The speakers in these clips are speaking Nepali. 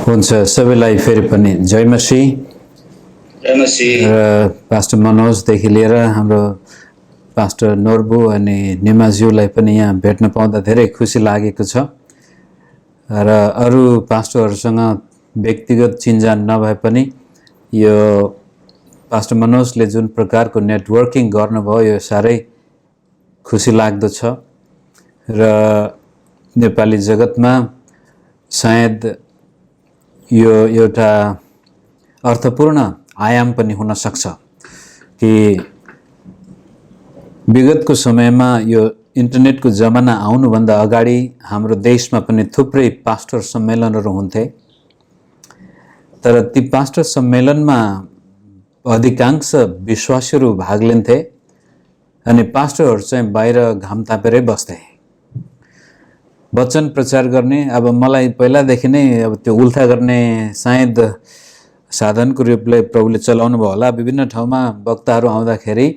हुन्छ सबैलाई फेरि पनि जय मसीह र पास्टर मनोजदेखि लिएर हाम्रो पास्टर नोर्बु अनि निमाज्यूलाई पनि यहाँ भेट्न पाउँदा धेरै खुसी लागेको छ र अरू पास्टरहरूसँग व्यक्तिगत चिन्जान नभए पनि यो पास्टर मनोजले जुन प्रकारको नेटवर्किङ गर्नुभयो यो साह्रै खुसी लाग्दो छ र नेपाली जगतमा सायद यो एउटा अर्थपूर्ण आयाम पनि हुन सक्छ कि विगतको समयमा यो इन्टरनेटको जमाना आउनुभन्दा अगाडि हाम्रो देशमा पनि थुप्रै पास्टर सम्मेलनहरू हुन्थे तर ती पास्टर सम्मेलनमा अधिकांश विश्वासीहरू भाग लिन्थे अनि पास्टरहरू चाहिँ बाहिर घाम तापेरै बस्थे वचन प्रचार गर्ने। अब मलाई पहिलादेखि नै अब त्यो उल्था गर्ने सायद साधनको रूपले प्रभुले चलाउनु भयो होला। विभिन्न ठाउँमा वक्ताहरू आउँदाखेरि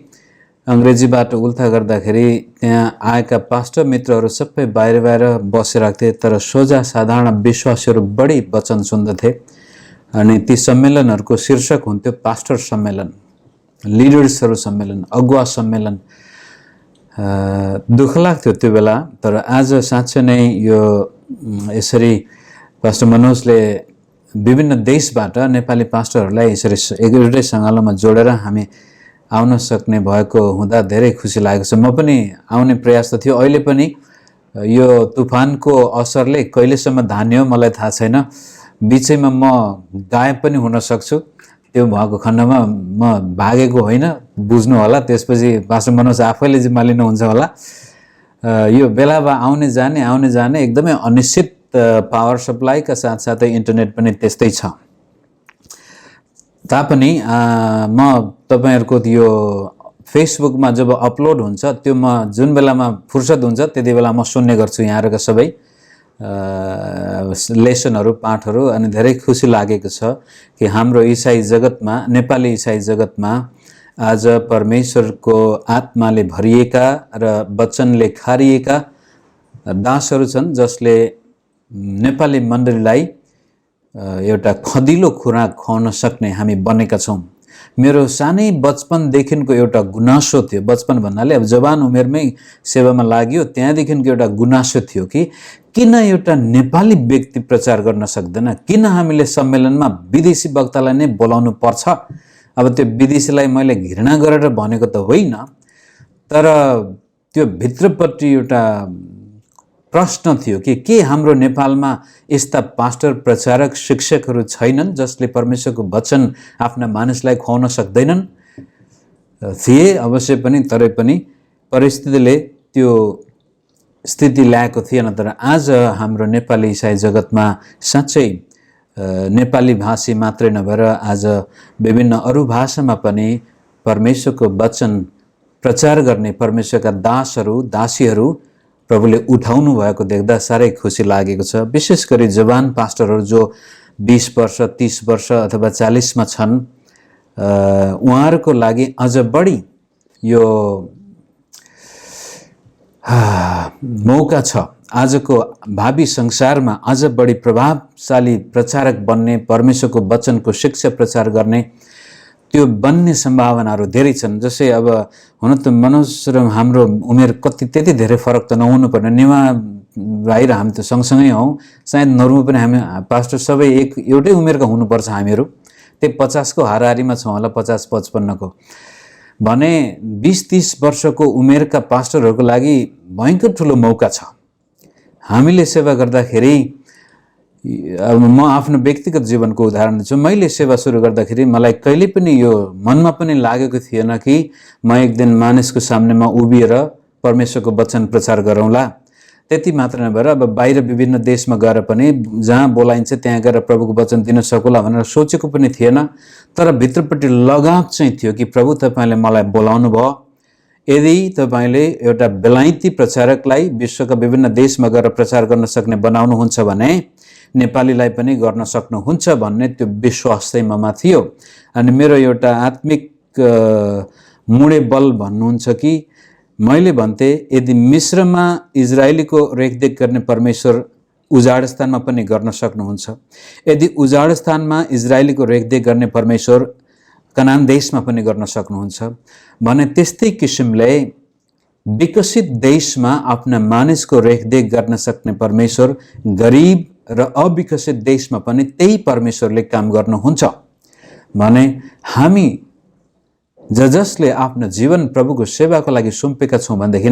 अङ्ग्रेजीबाट उल्था गर्दाखेरि त्यहाँ आएका पास्टर मित्रहरू सबै बाहिर बाहिर बसिरहेको तर सोझा साधारण विश्वासीहरू बढी वचन सुन्दथे अनि ती सम्मेलनहरूको शीर्षक हुन्थ्यो पास्टर सम्मेलन, लिडर्सहरू सम्मेलन, अगुवा सम्मेलन। दुःख लाग्थ्यो त्यो बेला। तर आज साँच्चै नै यो यसरी पास्टर मनोजले विभिन्न देशबाट नेपाली पास्टरहरूलाई यसरी एउटै सङ्गालोमा जोडेर हामी आउन सक्ने भएको हुँदा धेरै खुसी लागेको छ। म पनि आउने प्रयास त थियो, अहिले पनि यो तुफानको असरले कहिलेसम्म धान्यो मलाई थाहा छैन। बिचैमा म गायब पनि हुन सक्छु, त्यो भएको खण्डमा म भागेको होइन बुझ्नु होला। त्यसपछि पास्टर मनोज आफैले जिम्मा लिनुहुन्छ होला। यो बेला आउने जाने एकदमै अनिश्चित पावर सप्लाईका साथसाथै इन्टरनेट पनि त्यस्तै छ। तापनि म तपाईहरुको यो फेसबुकमा जब अपलोड हुन्छ त्यो म जुन बेलामा फुर्सद हुन्छ त्यति बेला म सुन्ने गर्छु यहाँहरुका सबै लेसनहरु, पाठहरु। अनि धेरै खुसी लागेको छ कि हाम्रो ईसाई जगतमा, नेपाली ईसाई जगतमा आज परमेश्वरको आत्माले भरिएका र वचनले खारिएका दासहरु छन् जसले नेपाली मण्डलीलाई एउटा खदिलो खुराक खुवाउन सक्ने हामी बनेका छौं। मेरो सानै बचपनदेखिको एउटा गुनासो थियो, बचपन भन्नाले अब जवान उमेरमै सेवामा लाग्यो त्यहाँदेखिको एउटा गुनासो थियो कि किन एउटा नेपाली व्यक्ति प्रचार गर्न सक्दैन, किन हामीले सम्मेलनमा विदेशी वक्तालाई नै बोलाउनु पर्छ। अब त्यो विदेशीलाई मैले घृणा गरेर भनेको त होइन, तर त्यो भित्रपट्टि एउटा प्रश्न थियो कि के हाम्रो नेपालमा यस्ता पास्टर, प्रचारक, शिक्षकहरू छैनन् जसले परमेश्वरको वचन आफ्ना मानिसलाई खुवाउन सक्दैनन्। थिए अवश्य पनि, तरै पनि परिस्थितिले त्यो स्थिति ल्याएको थिएन। तर आज हाम्रो नेपाली ईसाई जगतमा साँच्चै नेपाली भाषी मात्रै नभएर आज विभिन्न अरू भाषामा पनि परमेश्वरको वचन प्रचार गर्ने परमेश्वरका दासहरू, दासीहरू प्रभुले उठाउनु भएको देख्दा साह्रै खुसी लागेको छ। विशेष गरी जवान पास्टरहरू जो 20 वर्ष, 30 वर्ष अथवा 40 मा छन्, उहाँहरूको लागि अझ बढी यो मौका छ आजको भावी संसारमा अझ बढी प्रभावशाली प्रचारक बन्ने, परमेश्वरको वचनको शिक्षा प्रचार गर्ने त्यो बन्ने सम्भावनाहरू धेरै छन्। जसै अब हुन त मनोज र हाम्रो उमेर कति त्यति धेरै फरक त नहुनु पर्ने। निमा भाइ र हामी त सँगसँगै हौं, सायद नर्मु पनि हामी पास्टर सबै एउटै उमेरका हुनुपर्छ। हामीहरू त्यही 50 को हाराहारीमा छौं होला, 50-55 को भने 20-30 वर्षको उमेरका पास्टरहरूको लागि भयंकर ठुलो मौका छ। हामीले सेवा गर्दाखेरि अब म आफ्नो व्यक्तिगत जीवनको उदाहरण दिन्छु। मैले सेवा सुरु गर्दाखेरि मलाई कहिले पनि यो मनमा पनि लागेको थिएन कि म एक दिन मानिसको सामनेमा उभिएर परमेश्वरको वचन प्रचार गरौँला। त्यति मात्र नभएर अब बाहिर विभिन्न देशमा गएर पनि जहाँ बोलाइन्छ त्यहाँ गएर प्रभुको वचन दिन सकुला भनेर सोचेको पनि थिएन। तर भित्रपट्टि लगाव चाहिँ थियो कि प्रभु तपाईले मलाई बोलाउनु भयो, यदि तपाईले एउटा बेलायती प्रचारकलाई विश्वका विभिन्न देशमा गएर प्रचार गर्न सक्ने बनाउनुहुन्छ भने नेपालीलाई पनि गर्न सक्नुहुन्छ भन्ने त्यो विश्वास चाहिँ ममा थियो। अनि मेरो एउटा आत्मिक मुडे बल भन्नुहुन्छ कि मैले भन्थे यदि मिश्रमा इजरायलीको रेखदेख गर्ने परमेश्वर उजाड स्थानमा पनि गर्न सक्नुहुन्छ। यदि उजाड स्थानमा इजरायलीको रेखदेख गर्ने परमेश्वर कनान देशमा पनि गर्न सक्नुहुन्छ भने त्यस्तै किसिमले विकसित देशमा आफ्ना मानिसको रेखदेख गर्न सक्ने परमेश्वर गरिब र अविकसित देशमा पनि त्यही परमेश्वरले काम गर्नुहुन्छ भने हामी जसले आफ्नो जीवन प्रभुको सेवाको लागि सुम्पेका छौँ भनेदेखि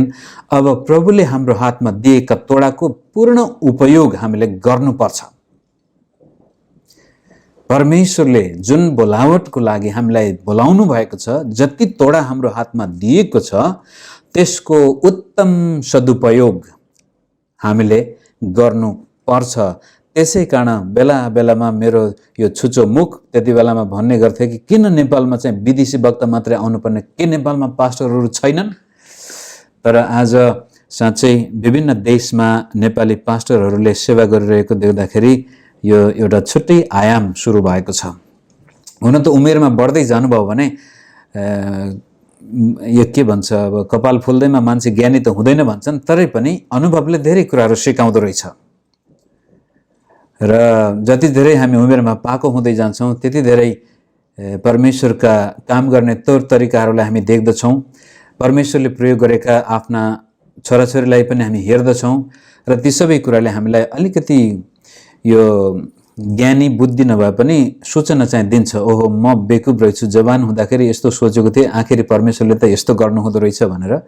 अब प्रभुले हाम्रो हातमा दिएका तोडाको पूर्ण उपयोग हामीले गर्नुपर्छ। परमेश्वरले जुन बोलावटको लागि हामीलाई बोलाउनु भएको छ, जति तोडा हाम्रो हातमा दिएको छ त्यसको उत्तम सदुपयोग हामीले गर्नुपर्छ। त्यसै कारण बेला बेलामा मेरो यो छुचो मुख त्यति बेलामा भन्ने गर्थे कि किन नेपालमा चाहिँ विदेशी वक्ता मात्रै आउनुपर्ने, के नेपालमा पास्टरहरू छैनन्? तर आज साँच्चै विभिन्न देशमा नेपाली पास्टरहरूले सेवा गरिरहेको देख्दाखेरि यो एउटा छुट्टै आयाम सुरु भएको छ। हुन त उमेरमा बढ्दै जानुभयो भने यो के भन्छ, अब कपाल फुल्दैमा मान्छे ज्ञानी त हुँदैन भन्छन्, तरै पनि अनुभवले धेरै कुराहरू सिकाउँदो रहेछ र जति धेरै हामी उमेरमा पाको हुँदै जान्छौँ त्यति धेरै परमेश्वरका काम गर्ने तौर तरिकाहरूलाई हामी देख्दछौँ। परमेश्वरले प्रयोग गरेका आफ्ना छोराछोरीलाई पनि हामी हेर्दछौँ र ती सबै कुराले हामीलाई अलिकति यो ज्ञानी बुद्धि नभए पनि सूचना चाहिँ दिन्छ। ओहो, म बेकुब रहेछु, जवान हुँदाखेरि यस्तो सोचेको थिएँ, आखिर परमेश्वरले त यस्तो गर्नुहुँदो रहेछ भनेर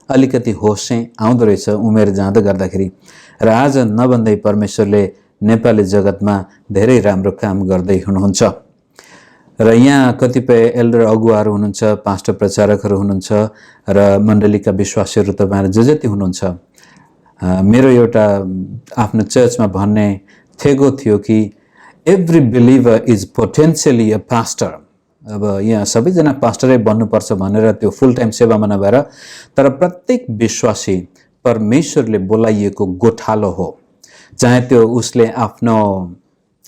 अलिकति होस चाहिँ आउँदो रहेछ उमेर जाँदै गर्दाखेरि। र आज नभन्दै परमेश्वरले नेपाली जगतमा धेरै राम्रो काम गर्दै हुनुहुन्छ र यहाँ कतिपय एल्डर अगुवाहरू हुनुहुन्छ, पास्टर प्रचारकहरू हुनुहुन्छ र मण्डलीका विश्वासीहरू तपाईँहरू जति हुनुहुन्छ। मेरो एउटा आफ्नो चर्चमा भन्ने थेगो थियो कि every believer is potentially a pastor. अब यहाँ सबैजना पास्टरै बन्नुपर्छ भनेर त्यो फुल टाइम सेवामा नभएर, तर प्रत्येक विश्वासी परमेश्वरले बोलाइएको गोठालो हो। चाहे त्यो उसले आफ्नो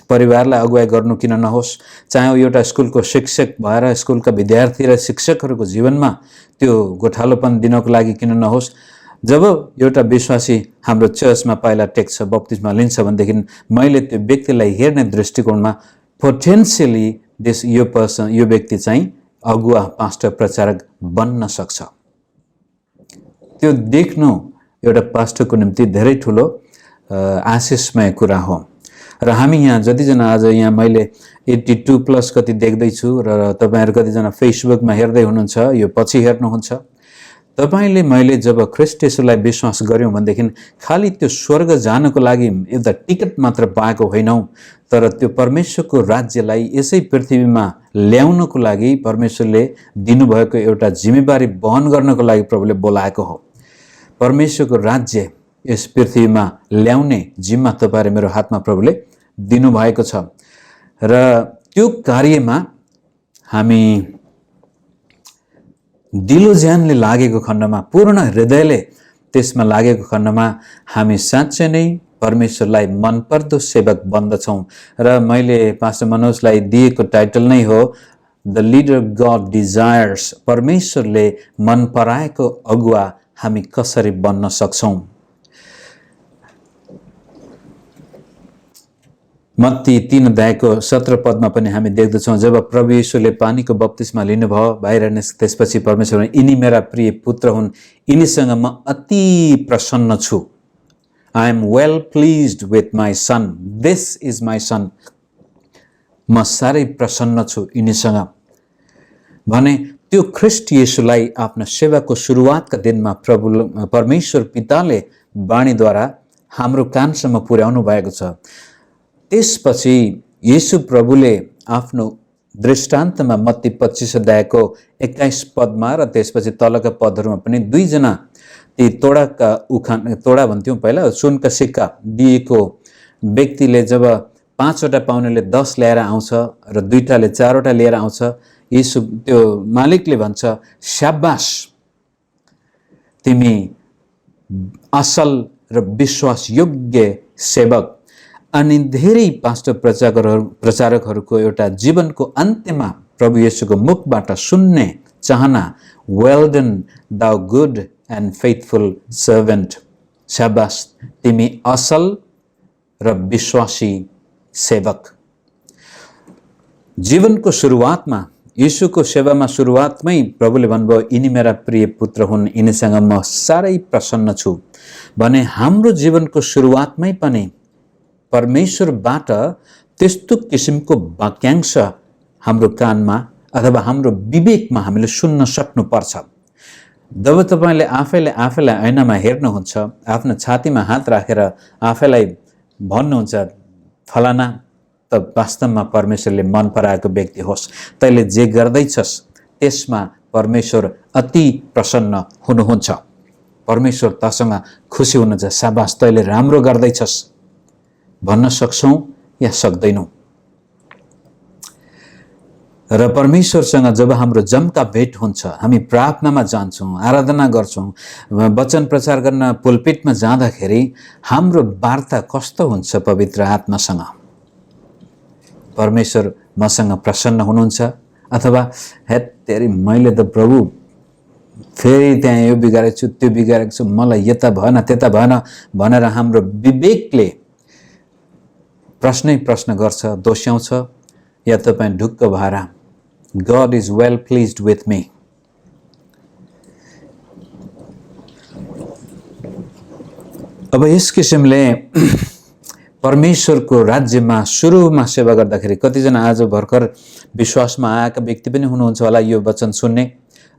परिवारलाई अगुवाई गर्नु किन नहोस्, चाहे एउटा स्कुलको शिक्षक भएर स्कुलका विद्यार्थी र शिक्षकहरूको जीवनमा त्यो गोठालोपन दिनको लागि किन नहोस्, जब एउटा विश्वासी हाम्रो चर्चमा पाइला टेक्छ, बप्तिस्मा लिन्छ भनेदेखि मैले त्यो व्यक्तिलाई हेर्ने दृष्टिकोणमा पोटेन्सियली यो व्यक्ति चाहिँ अगुवा, पास्टर, प्रचारक बन्न सक्छ। त्यो देख्नु एउटा पास्टरको निम्ति धेरै ठुलो आशिषमय कुरा हो। र हामी यहाँ जतिजना आज यहाँ मैले 82+ कति देख्दैछु र तपाईँहरू कतिजना फेसबुकमा हेर्दै हुनुहुन्छ, यो पछि हेर्नुहुन्छ। तपाईँले मैले जब ख्रीष्ट येशूलाई विश्वास गऱ्यौँ भनेदेखि खालि त्यो स्वर्ग जानको लागि एउटा टिकट मात्र पाएको होइनौँ, तर त्यो परमेश्वरको राज्यलाई यसै पृथ्वीमा ल्याउनको लागि परमेश्वरले दिनुभएको एउटा जिम्मेवारी वहन गर्नको लागि प्रभुले बोलाएको हो। परमेश्वरको राज्य यस पृथ्वीमा ल्याउने जिम्मा तपाईँ र मेरो हातमा प्रभुले दिनुभएको छ र त्यो कार्यमा हामी दिलो ज्यानले लागेको खण्डमा, पूर्ण हृदयले त्यसमा लागेको खण्डमा हामी साँच्चै नै परमेश्वरलाई मनपर्दो सेवक बन्दछौँ। र मैले पास्टर मनोजलाई दिएको टाइटल नै हो द लिडर गड डिजायर्स। परमेश्वरले मन पराएको अगुवा हामी कसरी बन्न सक्छौँ। मत्ती 3:17 पनि हामी देख्दछौँ, जब प्रभु येशूले पानीको बप्तिस्मा लिनुभयो, बाहिर त्यसपछि परमेश्वरले यिनी मेरा प्रिय पुत्र हुन्, यिनीसँग म अति प्रसन्न छु। I am well pleased with my son, this is my son. म साह्रै प्रसन्न छु यिनीसँग भने त्यो ख्रीष्ट येशूलाई आफ्नो सेवाको सुरुवातका दिनमा प्रभु परमेश्वर पिताले वाणीद्वारा हाम्रो कानसम्म पुर्याउनु भएको छ। त्यसपछि येशू प्रभुले आफ्नो दृष्टान्तमा मत्ती 25:21 र त्यसपछि तलका पदहरूमा पनि दुईजना ती तोडा भन्थ्यौँ पहिला, सुनका सिक्का दिएको व्यक्तिले जब 5वटा पाउनेले 10 ल्याएर आउँछ र 2टाले 4वटा लिएर आउँछ, येशू त्यो मालिकले भन्छ, शाबास तिमी असल र विश्वासयोग्य सेवक। अनि धेरै पास्टर प्रचारकहरूको एउटा जीवनको अन्त्यमा प्रभु येशूको मुखबाट सुन्ने चाहना, well done thou good and faithful servant, शाबास तिमी असल र विश्वासी सेवक। जीवनको सुरुवातमा यीशुको सेवामा सुरुवातमै प्रभुले भन्नुभयो, यिनी मेरा प्रिय पुत्र हुन्, यिनीसँग म साह्रै प्रसन्न छु भने हाम्रो जीवनको सुरुवातमै पनि परमेश्वरबाट त्यस्तो किसिमको वाक्यांश हाम्रो कानमा अथवा हाम्रो विवेकमा हामीले सुन्न सक्नुपर्छ। जब तपाईले आफैलाई ऐनामा हेर्नुहुन्छ, आफ्नो छातीमा हात राखेर आफैलाई भन्नुहुन्छ, फलाना त वास्तवमा परमेश्वरले मन पराएको व्यक्ति होस्, तैले जे गर्दैछस् त्यसमा परमेश्वर अति प्रसन्न हुनुहुन्छ, परमेश्वर तसँग खुसी हुनुहुन्छ, शाबाश तैले राम्रो गर्दैछस् भन्न सक्छौं या सक्दैनौं। र परमेश्वरसँग जब हाम्रो जम्का भेट हुन्छ, हामी प्रार्थनामा जान्छौं, आराधना गर्छौं, वचन प्रचार गर्न पुलपिटमा जाँदाखेरि हाम्रो वार्ता कस्तो हुन्छ पवित्र आत्मासँग? परमेश्वर मसँग प्रसन्न हुनुहुन्छ अथवा हेत तेरी मैले त प्रभु फेरि त्यहाँ यो बिगारेको छु, त्यो बिगारेको छु, मलाई यता भएन त्यता भएन भनेर हाम्रो विवेकले प्रश्नै प्रश्न गर्छ, दोस्याउँछ, या तपाईं ढुक्क भएर God is well pleased with me। अब यस किसिमले परमेश्वरको राज्यमा सुरुमा सेवा गर्दाखेरि कतिजना आज भर्खर विश्वासमा आएका व्यक्ति पनि हुनुहुन्छ होला यो वचन सुन्ने,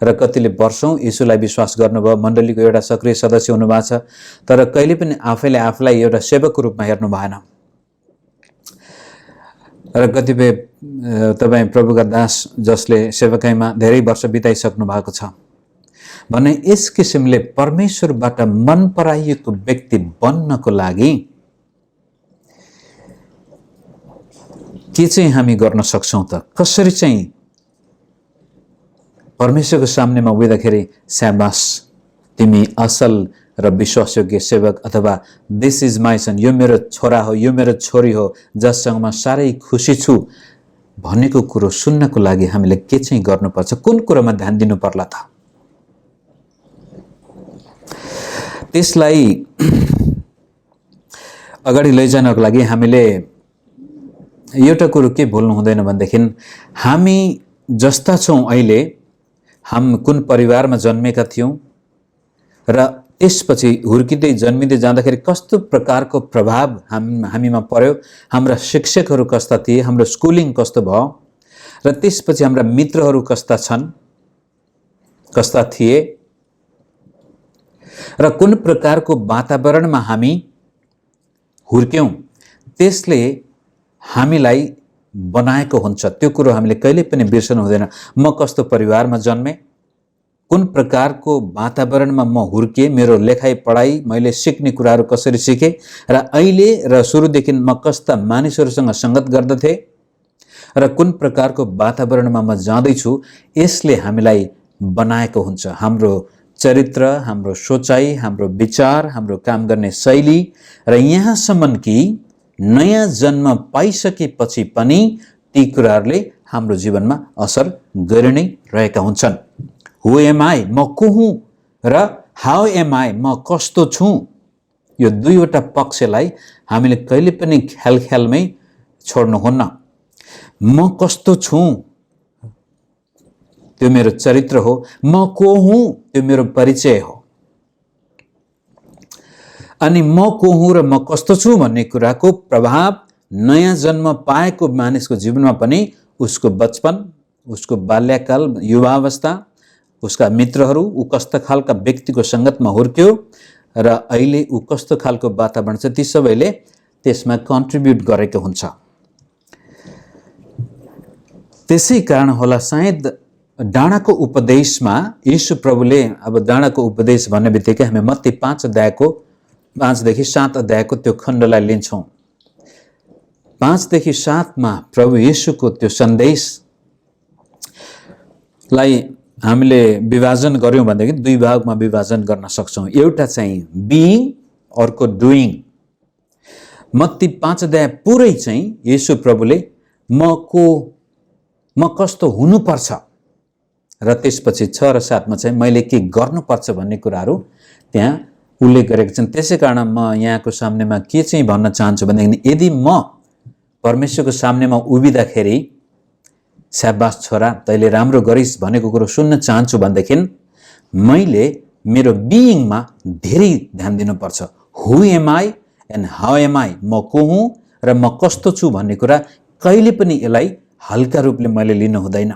र कतिले वर्षौं यीशुलाई विश्वास गर्नुभयो, मण्डलीको एउटा सक्रिय सदस्य हुनुभएको छ, तर कहिले पनि आफैले आफूलाई एउटा सेवकको रूपमा हेर्नु भएन। र कतिपय तपाईं प्रभुका दास जसले सेवकाईमा धेरै वर्ष बिताइसक्नु भएको छ भने यस किसिमले परमेश्वरबाट मन पराइएको व्यक्ति बन्नको लागि के चाहिँ हामी गर्न सक्छौं त? कसरी चाहिँ परमेश्वरको सामनेमा उभिँदाखेरि शाबाश तिमी असल र विश्वासयोग्य सेवक अथवा दिस इज माई सन, यो मेरो छोरा हो, यो मेरो छोरी हो जससँग म साह्रै खुसी छु भनेको कुरो सुन्नको लागि हामीले के चाहिँ गर्नुपर्छ? कुन कुरामा ध्यान दिनु पर्ला त? त्यसलाई अगाडि लैजानको लागि हामीले एउटा कुरो के भुल्नु हुँदैन भनेदेखि हामी जस्ता छौं अहिले, हम कुन परिवारमा जन्मेका थियौं र त्यसपछि हुर्किँदै जन्मिँदै जाँदाखेरि कस्तो प्रकारको प्रभाव हामीमा पर्यो, हाम्रा शिक्षकहरू कस्ता थिए, हाम्रो स्कुलिङ कस्तो भयो, र त्यसपछि हाम्रा मित्रहरू कस्ता छन्, कस्ता थिए, र कुन प्रकारको वातावरणमा हामी हुर्क्यौं त्यसले हामीलाई बनाएको हुन्छ। त्यो कुरो हामीले कहिले पनि बिर्सनु हुँदैन। म कस्तो परिवारमा जन्मे, कुन प्रकारको वातावरणमा म हुर्के, मेरो लेखाइ पढाइ, मैले सिक्ने कुराहरू कसरी सिके, र अहिले र सुरुदेखि म कस्ता मानिसहरूसँग संगत गर्दथे र कुन प्रकारको वातावरणमा म जाँदैछु, यसले हामीलाई बनाएको हुन्छ। हाम्रो चरित्र, हाम्रो सोचाइ, हाम्रो विचार, हाम्रो काम गर्ने शैली, र यहाँसम्म कि नयाँ जन्म पाइसकेपछि पनि ती कुराहरूले हाम्रो जीवनमा असर गरि नै रहेका हुन्छन्। हु एम आई, म को हुँ, र हाउ एम आई, म कस्तो छु, यो दुईवटा पक्षलाई हामीले कहिले पनि ख्यालमै छोड्नुहुन्न। म कस्तो छु त्यो मेरो चरित्र हो, म को हुँ त्यो मेरो परिचय हो, अनि म को हुँ र म कस्तो छु भन्ने कुराको प्रभाव नयाँ जन्म पाएको मानिसको जीवनमा पनि उसको बचपन, उसको बाल्यकाल, युवावस्था, उसका मित्रहरू, ऊ कस्तो खालका व्यक्तिको संगतमा हुर्क्यो र अहिले ऊ कस्तो खालको वातावरण छ, ती सबैले त्यसमा कन्ट्रिब्युट गरेको हुन्छ। त्यसै कारण होला सायद डाँडाको उपदेशमा यीशु प्रभुले, अब डाँडाको उपदेश भन्ने बित्तिकै हामी मत्ती 5 देखि 7 अध्यायको त्यो खण्डलाई लिन्छौं। 5 देखि 7 मा प्रभु येशूको त्यो सन्देशलाई हामीले विभाजन गर्यौं भनेदेखि दुई भागमा विभाजन गर्न सक्छौं। एउटा चाहिँ बीइङ, अर्को डुइङ। मत्ती 5 अध्याय पुरै चाहिँ येशू प्रभुले म कस्तो हुनुपर्छ र त्यसपछि 6 र 7 मा चाहिँ मैले के गर्नुपर्छ भन्ने कुराहरू त्यहाँ उल्लेख गरेका छन्। त्यसै कारण म यहाँको सामनेमा के चाहिँ भन्न चाहन्छु भनेदेखि, यदि म परमेश्वरको सामनेमा उभिँदाखेरि स्याबास छोरा तैँले राम्रो गरिस् भनेको कुरो सुन्न चाहन्छु भनेदेखि मैले मेरो बिइङमा धेरै ध्यान दिनुपर्छ। Who am I and how am I, म को हुँ र म कस्तो छु भन्ने कुरा कहिले पनि यसलाई हल्का रूपले मैले लिनु हुँदैन।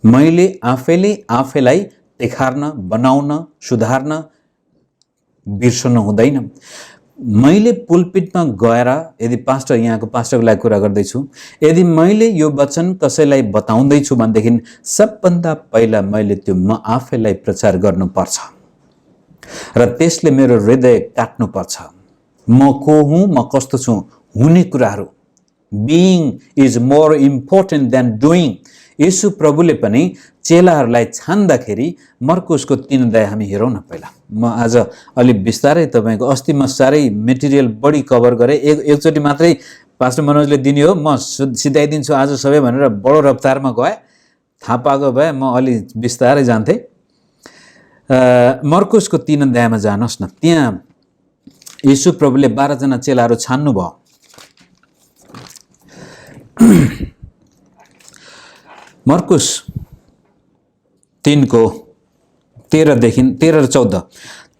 मैले आफैलाई तिखार्न, बनाउन, सुधार्न बिर्सनु हुँदैन। मैले पुलपिटमा गएर, यदि पास्टर, यहाँको पास्टरको लागि कुरा गर्दैछु, यदि मैले यो वचन कसैलाई बताउँदैछु भनेदेखि सबभन्दा पहिला मैले त्यो म आफैलाई प्रचार गर्नुपर्छ र त्यसले मेरो हृदय काट्नुपर्छ। म को हुँ, म कस्तो छु, हुने कुराहरू। Being is more important then doing. येशू प्रभुले पनि चेलाहरूलाई छान्दाखेरि मर्कुसको 3 अध्याय हामी हेरौँ न पहिला। म आज अलिक बिस्तारै तपाईँको, अस्ति म साह्रै मेटेरियल बढी कभर गरेँ, एकचोटि मात्रै पास्टर मनोजले दिने हो, म सिधाइदिन्छु आज सबै भनेर बडो रफ्तारमा गएँ। थाहा पाएको भए म अलि बिस्तारै जान्थेँ। मर्कुसको 3 अध्यायमा जानुहोस् न। त्यहाँ येशू प्रभुले 12 जना चेलाहरू छान्नुभयो। मर्कुस 3 को 13 र 14।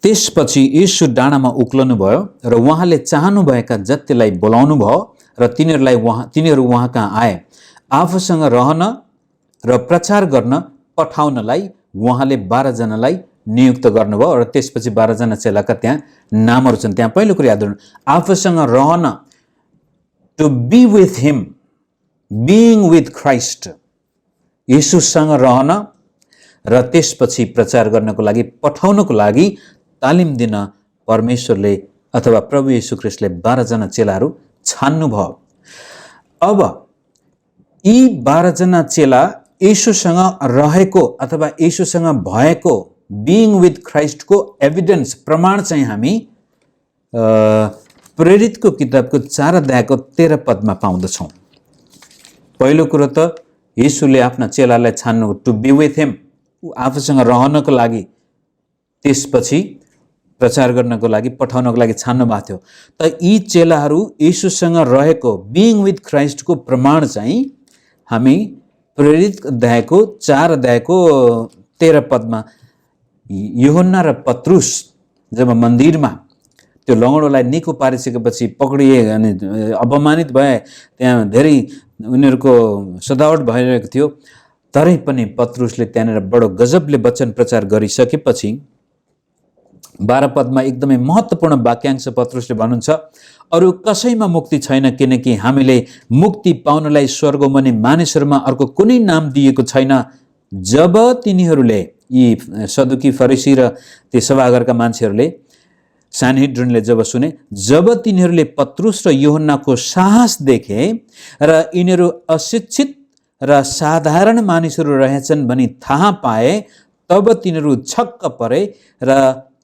त्यसपछि येशू डाँडामा उक्लनु भयो र उहाँले चाहनुभएका जतिलाई बोलाउनु भयो र तिनीहरू उहाँ कहाँ आए। आफूसँग रहन र प्रचार गर्न पठाउनलाई उहाँले 12 जनालाई नियुक्त गर्नुभयो र त्यसपछि 12 जना चेलाका त्यहाँ नामहरू छन्। त्यहाँ पहिलो कुरा याद गर्नु, आफूसँग रहन, to be with him, being with Christ, येशूसँग रहन र त्यसपछि प्रचार गर्नको लागि, पठाउनको लागि तालिम दिन परमेश्वरले अथवा प्रभु येशू ख्रीष्टले 12 जना चेलाहरू छान्नुभयो। अब यी 12 जना चेला येशूसँग रहेको अथवा येशूसँग भएको बिइङ विथ क्राइस्टको एभिडेन्स, प्रमाण चाहिँ हामी प्रेरितको किताबको 4 अध्यायको 13 पदमा पाउँदछौँ। पहिलो कुरो त येशूले आफ्ना चेलालाई छान्नु, टु बी विथ हिम, आफूसँग रहनको लागि, त्यसपछि प्रचार गर्नको लागि, पठाउनको लागि छान्नु भएको थियो। त यी चेलाहरू येशूसँग रहेको बिइङ विथ क्राइस्टको प्रमाण चाहिँ हामी प्रेरित अध्यायको 4 अध्यायको 13 पदमा, यूहन्ना र पत्रुस जब मन्दिरमा त्यो लङ्गडोलाई निको पारिसकेपछि पक्रिए अनि अपमानित भए, त्यहाँ धेरै उनीहरूको सदावट भइरहेको थियो, तरै पनि पत्रुसले त्यहाँनिर बडो गजबले वचन प्रचार गरिसकेपछि 12 पदमा एकदमै महत्त्वपूर्ण वाक्यांश पत्रुसले भन्नुहुन्छ, अरू कसैमा मुक्ति छैन, किनकि हामीले मुक्ति पाउनलाई स्वर्गमुनि मानिसहरूमा अर्को कुनै नाम दिएको छैन। जब तिनीहरूले, यी सदुकी फरिसी र ती सभाघरका मान्छेहरूले, सानहेड्रिनले जब सुने, जब तिनीहरूले पत्रुस र यूहन्नाको साहस देखे र यिनीहरू अशिक्षित र साधारण मानिसहरू रहेछन् भनी थाहा पाए, तब तिनीहरू छक्क परे र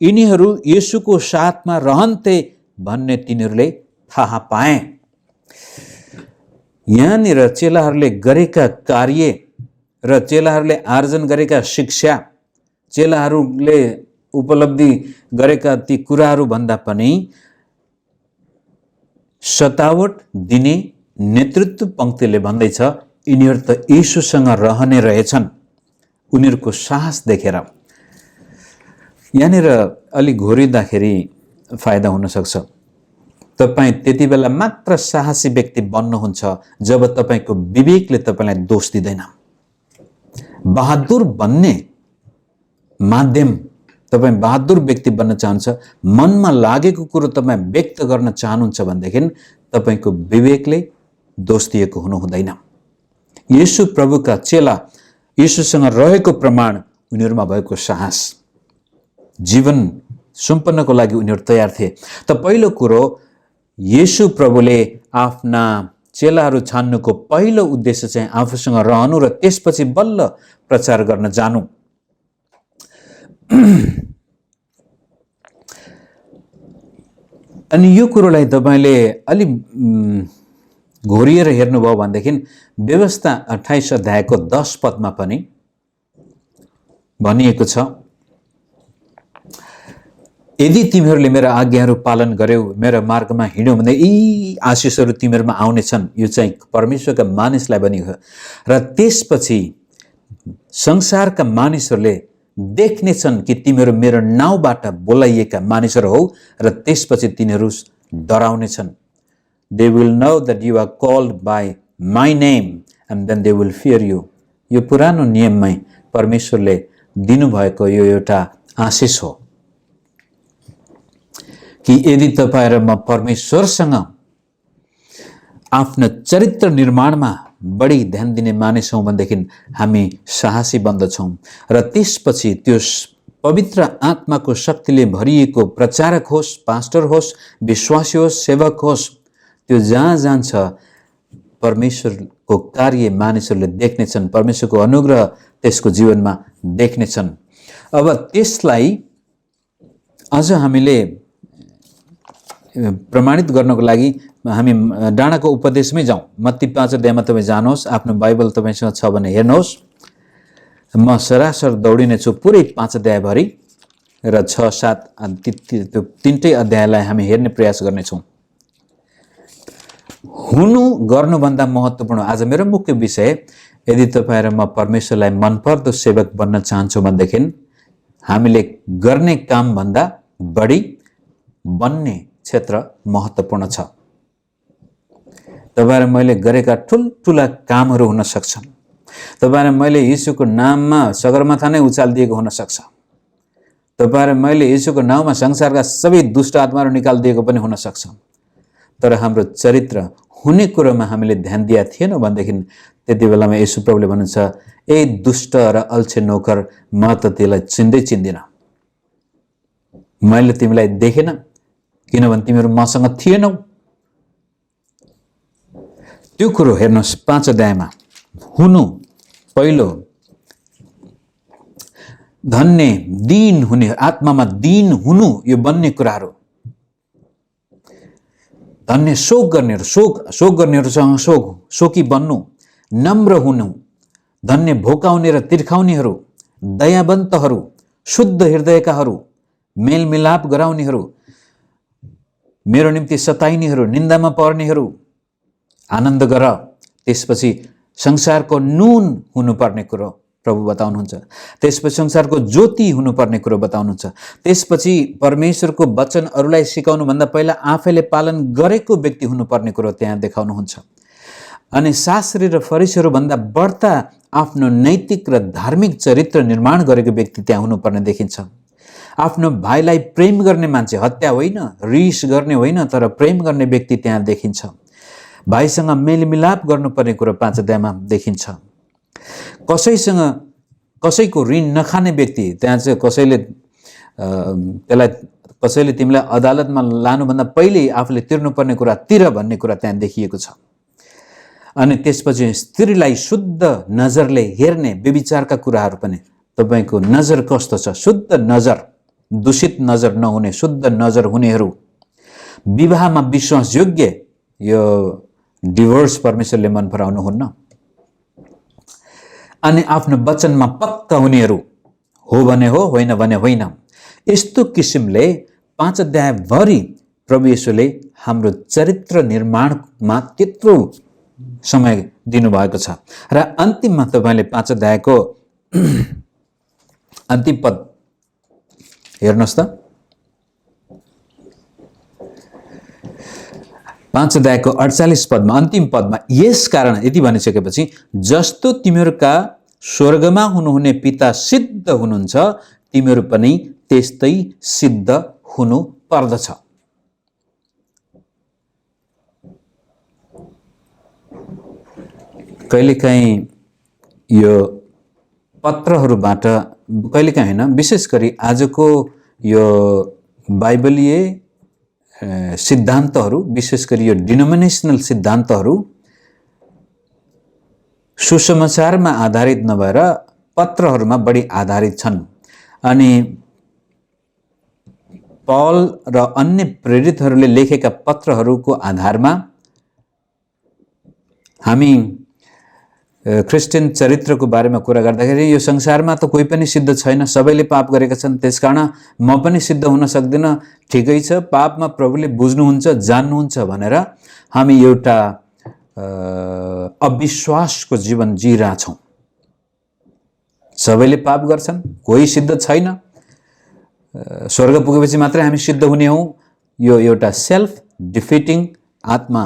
यिनीहरू येशूको साथमा रहन्थे भन्ने तिनीहरूले थाहा पाए। यहाँनिर चेलाहरूले गरेका कार्य र चेलाहरूले आर्जन गरेका शिक्षा, चेलाहरूले उपलब्धि गरेका ती कुराहरू भन्दा पनि सतावट दिने नेतृत्व पङ्क्तिले भन्दैछ, यिनीहरू त येशूसँग रहने रहेछन्, उनीहरूको साहस देखेर। यहाँनिर अलि घोरिँदाखेरि फाइदा हुनसक्छ। तपाईँ त्यति बेला मात्र साहसी व्यक्ति बन्नुहुन्छ जब तपाईँको विवेकले तपाईँलाई दोष दिँदैन। बहादुर बन्ने माध्यम, तपाईँ बहादुर व्यक्ति बन्न चाहन्छ, मनमा लागेको कुरो तपाईँ व्यक्त गर्न चाहनुहुन्छ भनेदेखि तपाईँको विवेकले दोष दिएको हुनु हुँदैन। येशू प्रभुका चेला येशूसँग रहेको प्रमाण उनीहरूमा भएको साहस, जीवन सुम्पन्नको लागि उनीहरू तयार थिए। त पहिलो कुरो, येशू प्रभुले आफ्ना चेलाहरू छान्नुको पहिलो उद्देश्य चाहिँ आफूसँग रहनु र त्यसपछि बल्ल प्रचार गर्न जानु। अनि यो कुरोलाई तपाईँले अलि घोरिएर हेर्नुभयो भनेदेखि व्यवस्था 28 अध्यायको 10 पदमा पनि भनिएको छ, यदि तिमीहरूले मेरा आज्ञाहरू पालन गर्यौ, मेरा मार्गमा हिँड्यौ भने यी आशिषहरू तिमीहरूमा आउनेछन्। यो चाहिँ परमेश्वरका मानिसलाई भनेको। र त्यसपछि संसारका मानिसहरूले देख्नेछन् कि तिमीहरू मेरो नाउँबाट बोलाइएका मानिसहरू हौ, र त्यसपछि तिनीहरू डराउनेछन्। They will know that you are called by my name and then they will fear you. यो पुरानो नियममै परमेश्वरले दिनुभएको यो एउटा आशिष हो कि यदि तपाईं र म परमेश्वरसँग आफ्नो चरित्र निर्माणमा बढी ध्यान दिने मानिस हौं भनेदेखि हामी साहसी बन्दछौं। र त्यसपछि त्यो पवित्र आत्माको शक्तिले भरिएको प्रचारक होस्, पास्टर होस्, विश्वासी होस्, सेवक होस्, त्यो जहाँ जान्छ परमेश्वरको कार्य मानिसहरूले देख्नेछन्, परमेश्वरको अनुग्रह त्यसको जीवनमा देख्नेछन्। अब त्यसलाई अझ हामीले प्रमाणित गर्नको लागि हामी डाँडाको उपदेशमै जाउँ। मत्ती 5 अध्यायमा तपाईँ जानुहोस्, आफ्नो बाइबल तपाईसँग छ भने हेर्नुहोस्। म सरासर दौडिने छु पुरै 5 अध्यायभरि र 6-7 त्यो तीनटै अध्यायलाई हामी हेर्ने प्रयास गर्नेछौँ। हुनु गर्नुभन्दा महत्त्वपूर्ण आज मेरो मुख्य विषय, यदि तपाईँ र म परमेश्वरलाई मनपर्दो सेवक बन्न चाहन्छौँ भनेदेखि हामीले गर्ने कामभन्दा बढी बन्ने क्षेत्र महत्त्वपूर्ण छ। तपाईँ र मैले गरेका ठुल्ठुला कामहरू हुन सक्छन्। तपाईँ र मैले यीशुको नाममा सगरमाथा नै उचालिदिएको हुन सक्छ। तपाईँ र मैले यीशुको नाममा संसारका सबै दुष्ट आत्माहरू निकालिदिएको पनि हुन सक्छ। तर हाम्रो चरित्र हुने कुरोमा हामीले ध्यान दिया थिएन भनेदेखि त्यति बेलामा यीशु प्रभुले भन्नुहुन्छ, ए दुष्ट र अल्छे नोकर, म त तिमीलाई चिन्दिन। मैले तिमीलाई देखेन किनभने तिमीहरू मसँग थिएनौ। त्यो कुरो हेर्नुहोस् 5 अध्यायमा। हुनु पहिलो, धन्य दीन हुने, आत्मामा दीन हुनु, यो बन्ने कुराहरू। धन्य शोक गर्नेहरू, शोक गर्नेहरूसँग शोकी बन्नु, नम्र हुनु, धन्य भोकाउने र तिर्खाउनेहरू, दयावन्तहरू, शुद्ध हृदयकाहरू, मेलमिलाप गराउनेहरू, मेरो निम्ति सताइनेहरू, निन्दामा पर्नेहरू, आनन्द गर। त्यसपछि संसारको नुन हुनुपर्ने कुरो प्रभु बताउनुहुन्छ। त्यसपछि संसारको ज्योति हुनुपर्ने कुरो बताउनुहुन्छ। त्यसपछि परमेश्वरको वचन अरूलाई सिकाउनु भन्दा पहिला आफैले पालन गरेको व्यक्ति हुनुपर्ने कुरो त्यहाँ देखाउनुहुन्छ। अनि शास्त्री र फरिसीहरू भन्दा बढ्ता आफ्नो नैतिक र धार्मिक चरित्र निर्माण गरेको व्यक्ति त्यहाँ हुनुपर्ने देखिन्छ। आफ्नो भाइलाई प्रेम गर्ने मान्छे, हत्या होइन, रिस गर्ने होइन, तर प्रेम गर्ने व्यक्ति त्यहाँ देखिन्छ। भाइसँग मेलमिलाप गर्नुपर्ने कुरो 5 अध्यायमा देखिन्छ। कसैको ऋण नखाने व्यक्ति, त्यहाँ चाहिँ कसैले तिमीलाई अदालतमा लानुभन्दा पहिल्यै आफूले तिर्नुपर्ने कुरा तिर भन्ने कुरा त्यहाँ देखिएको छ। अनि त्यसपछि स्त्रीलाई शुद्ध नजरले हेर्ने, व्यभिचारका कुराहरू पनि। तपाईको नजर कस्तो छ? शुद्ध नजर, दूषित नजर नहुने, शुद्ध नजर हुनेहरू। विवाहमा विश्वासयोग्य, यो डिभोर्स परमेश्वरले मन पराउनुहुन्न। अनि आफ्नो वचनमा पक्का हुनेहरू, हो भने हो, होइन भने होइन। यस्तो किसिमले 5 अध्यायभरि प्रभु येशूले हाम्रो चरित्र निर्माणमा त्यत्रो समय दिनुभएको छ। र अन्तिममा तपाईले 5 अध्यायको अन्तिम पद हेर्नुहोस् त। 5 अध्यायको 48 पदमा, अन्तिम पदमा, यस कारण यति भनिसकेपछि, जस्तो तिमीहरूका स्वर्गमा हुनुहुने पिता सिद्ध हुनुहुन्छ, तिमीहरू पनि त्यस्तै सिद्ध हुनु पर्दछ। कहिलेकाहीँ यो पत्रहरूबाट, कहिलेकाहीँ होइन, विशेष गरी आजको यो बाइबलीय सिद्धान्तहरू, विशेष गरी यो डिनोमिनेसनल सिद्धान्तहरू सुसमाचारमा आधारित नभएर पत्रहरूमा बढी आधारित छन्। अनि पौल र अन्य प्रेरितहरूले लेखेका पत्रहरूको आधारमा हामी क्रिस्चियन चरित्रको बारेमा कुरा गर्दाखेरि यो संसारमा त कोही पनि सिद्ध छैन, सबैले पाप गरेका छन्, त्यसकारण म पनि सिद्ध हुन सक्दिनँ, ठिकै छ, पापमा प्रभुले बुझ्नुहुन्छ, जान्नुहुन्छ भनेर हामी एउटा अविश्वासको जीवन जिइरहेछौँ। सबैले पाप गर्छन्, कोही सिद्ध छैन, स्वर्ग पुगेपछि मात्रै हामी सिद्ध हुने हौँ। यो एउटा सेल्फ डिफिटिङ आत्मा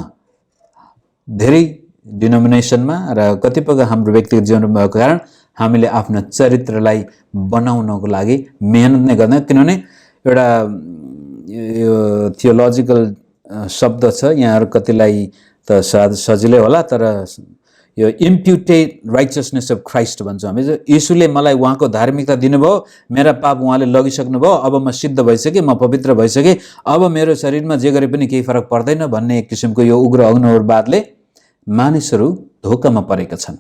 धेरै डिनोमिनेसनमा र कतिपय हाम्रो व्यक्तिगत जीवनमा भएको कारण हामीले आफ्नो चरित्रलाई बनाउनको लागि मेहनत नै गर्दैन। किनभने एउटा यो थियोलोजिकल शब्द छ, यहाँहरू कतिलाई त सजिलै होला, तर यो इम्प्युटेड राइचियसनेस अफ क्राइस्ट भन्छौँ हामी। यीशुले मलाई उहाँको धार्मिकता दिनुभयो, मेरा पाप उहाँले लगिसक्नुभयो, अब म सिद्ध भइसकेँ, म पवित्र भइसकेँ, अब मेरो शरीरमा जे गरे पनि केही फरक पर्दैन भन्ने एक किसिमको यो उग्र अग्निहोरवादले मानिसहरू धोकामा परेका छन्,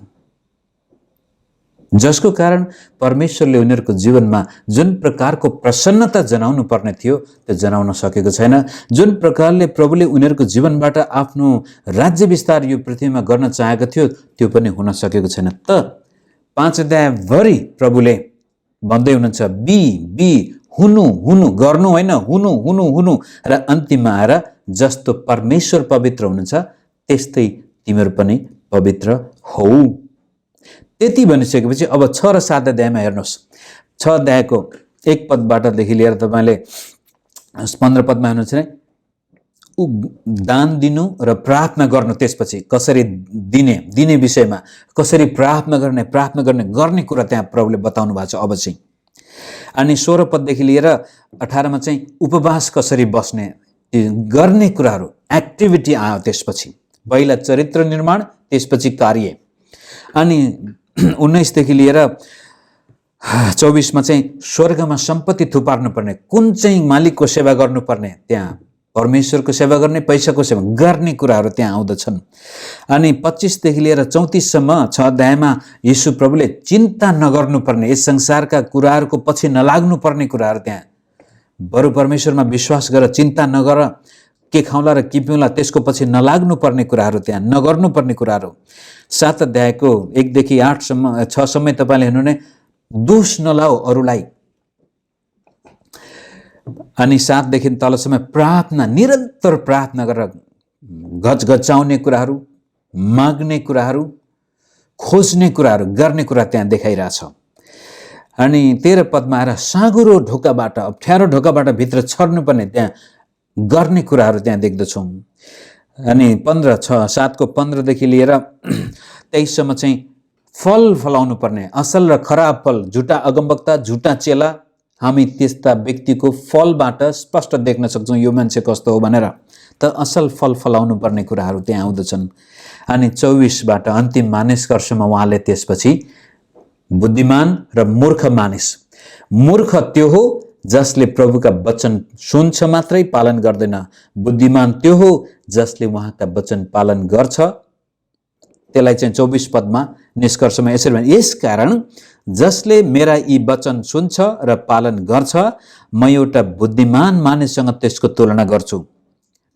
जसको कारण परमेश्वरले उनीहरूको जीवनमा जुन प्रकारको प्रसन्नता जनाउनु पर्ने थियो त्यो जनाउन सकेको छैन। जुन प्रकारले प्रभुले उनीहरूको जीवनबाट आफ्नो राज्य विस्तार यो पृथ्वीमा गर्न चाहेको थियो त्यो पनि हुन सकेको छैन। त 5 अध्यायभरि प्रभुले भन्दै हुनुहुन्छ बी बी हुनु हुनु, गर्नु होइन, हुनु हुनु हुनु, र अन्तिममा आएर जस्तो परमेश्वर पवित्र हुनुहुन्छ त्यस्तै तिमीहरू पनि पवित्र हौ। त्यति भनिसकेपछि अब 6 र 7 अध्यायमा हेर्नुहोस्। 6 अध्यायको 1 पदबाटदेखि लिएर तपाईँले 15 पदमा हेर्नुहुन्छ भने दान दिनु र प्रार्थना गर्नु, त्यसपछि कसरी दिने विषयमा, कसरी प्रार्थना गर्ने कुरा त्यहाँ प्रभुले बताउनु भएको छ अब चाहिँ। अनि 16 पददेखि लिएर 18 मा चाहिँ उपवास कसरी बस्ने गर्ने कुराहरू, एक्टिभिटी आयो। त्यसपछि पहिला चरित्र निर्माण, त्यसपछि कार्य। अनि 19 देखि लिएर 24 मा चाहिँ स्वर्गमा सम्पत्ति थुपार्नुपर्ने, कुन चाहिँ मालिकको सेवा गर्नुपर्ने, त्यहाँ परमेश्वरको सेवा गर्ने, पैसाको सेवा गर्ने कुराहरू त्यहाँ आउँदछन्। अनि 25 देखि लिएर 34 सम्म 6 अध्यायमा यीशु प्रभुले चिन्ता नगर्नुपर्ने, यस संसारका कुराहरूको पछि नलाग्नुपर्ने कुराहरू त्यहाँ, बरु परमेश्वरमा विश्वास गर, चिन्ता नगर, के खाउँला र के पिउँला त्यसको पछि नलाग्नुपर्ने कुराहरू त्यहाँ, नगर्नुपर्ने कुराहरू। 7 अध्यायको 1 देखि 6 सम्म तपाईँले हेर्नु नै दोष नलाऊ अरूलाई। अनि 7 देखि तलसम्म प्रार्थना, निरन्तर प्रार्थना गरेर घचघचाउने कुराहरू, माग्ने कुराहरू, खोज्ने कुराहरू, गर्ने कुरा त्यहाँ देखाइरहेछ। अनि 13 पदमा आएर साँघुरो ढोकाबाट, अप्ठ्यारो ढोकाबाट भित्र छर्नुपर्ने त्यहाँ गर्ने कुराहरू त्यहाँ देख्दछौँ। अनि 7 को 15 देखि लिएर 23 सम्म चाहिँ फल फलाउनु पर्ने, असल र खराब फल, झुटा अगमवक्ता, झुटा चेला, हामी त्यस्ता व्यक्तिको फलबाट स्पष्ट देख्न सक्छौँ यो मान्छे कस्तो हो भनेर। त असल फल फलाउनु पर्ने कुराहरू त्यहाँ आउँदछन्। अनि 24 बाट अन्तिम मानिसकर्षमा उहाँले त्यसपछि बुद्धिमान र मूर्ख मानिस, मूर्ख त्यो हो जसले प्रभुका वचन सुन्छ मात्रै पालन गर्दैन, बुद्धिमान त्यो हो जसले उहाँका वचन पालन गर्छ। त्यसलाई चाहिँ 24 पदमा निष्कर्षमा यसरी भने, यस कारण जसले मेरा यी वचन सुन्छ र पालन गर्छ, म एउटा बुद्धिमान मानिससँग त्यसको तुलना गर्छु,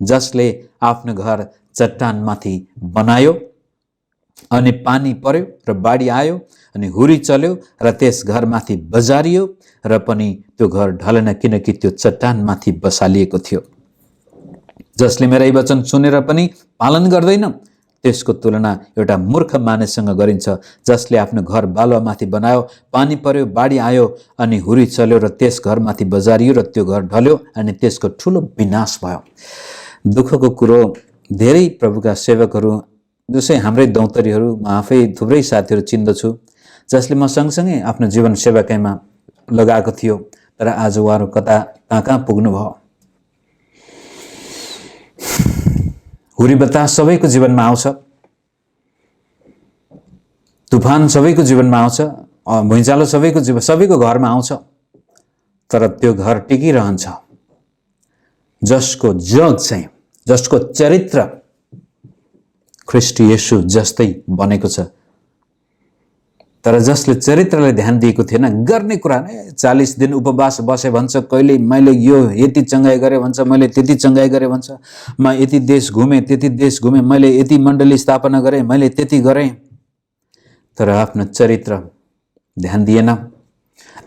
जसले आफ्नो घर चट्टानमाथि बनायो अनि पानी पर्यो र बाढी आयो अनि हुरी चल्यो र त्यस घरमाथि बजारियो र पनि त्यो घर ढलेन, किनकि त्यो चट्टानमाथि बसालिएको थियो। जसले मेरा यी वचन सुनेर पनि पालन गर्दैन, त्यसको तुलना एउटा मूर्ख मानिससँग गरिन्छ, जसले आफ्नो घर बालुवामाथि बनायो, पानी पर्यो, बाढी आयो अनि हुरी चल्यो र त्यस घरमाथि बजारियो र त्यो घर ढल्यो अनि त्यसको ठुलो विनाश भयो। दुःखको कुरो, धेरै प्रभुका सेवकहरू, जसै हाम्रै दौतरीहरू, म आफै थुप्रै साथीहरू चिन्दछु जसले म सँगसँगै आफ्नो जीवन सेवाकाइमा लगाएको थियो, तर आज उहाँहरू कहाँ पुग्नु भयो। हुरी बतास सबैको जीवनमा आउँछ, तुफान सबैको जीवनमा आउँछ, भुइँचालो सबैको घरमा आउँछ, तर त्यो घर टिकिरहन्छ जसको जग चाहिँ, जसको चरित्र ख्रीष्ट येशू जस्तै बनेको छ। तर जसले चरित्रलाई ध्यान दिएको थिएन, गर्ने कुरा नै 40 दिन उपवास बसे भन्छ, कहिले मैले यो यति चङ्गाई गरेँ भन्छ, मैले त्यति चङ्गाई गरेँ भन्छ, म यति देश घुमेँ, त्यति देश घुमेँ, मैले यति मण्डली स्थापना गरेँ, मैले त्यति गरेँ। तर आफ्नो चरित्र ध्यान दिएन।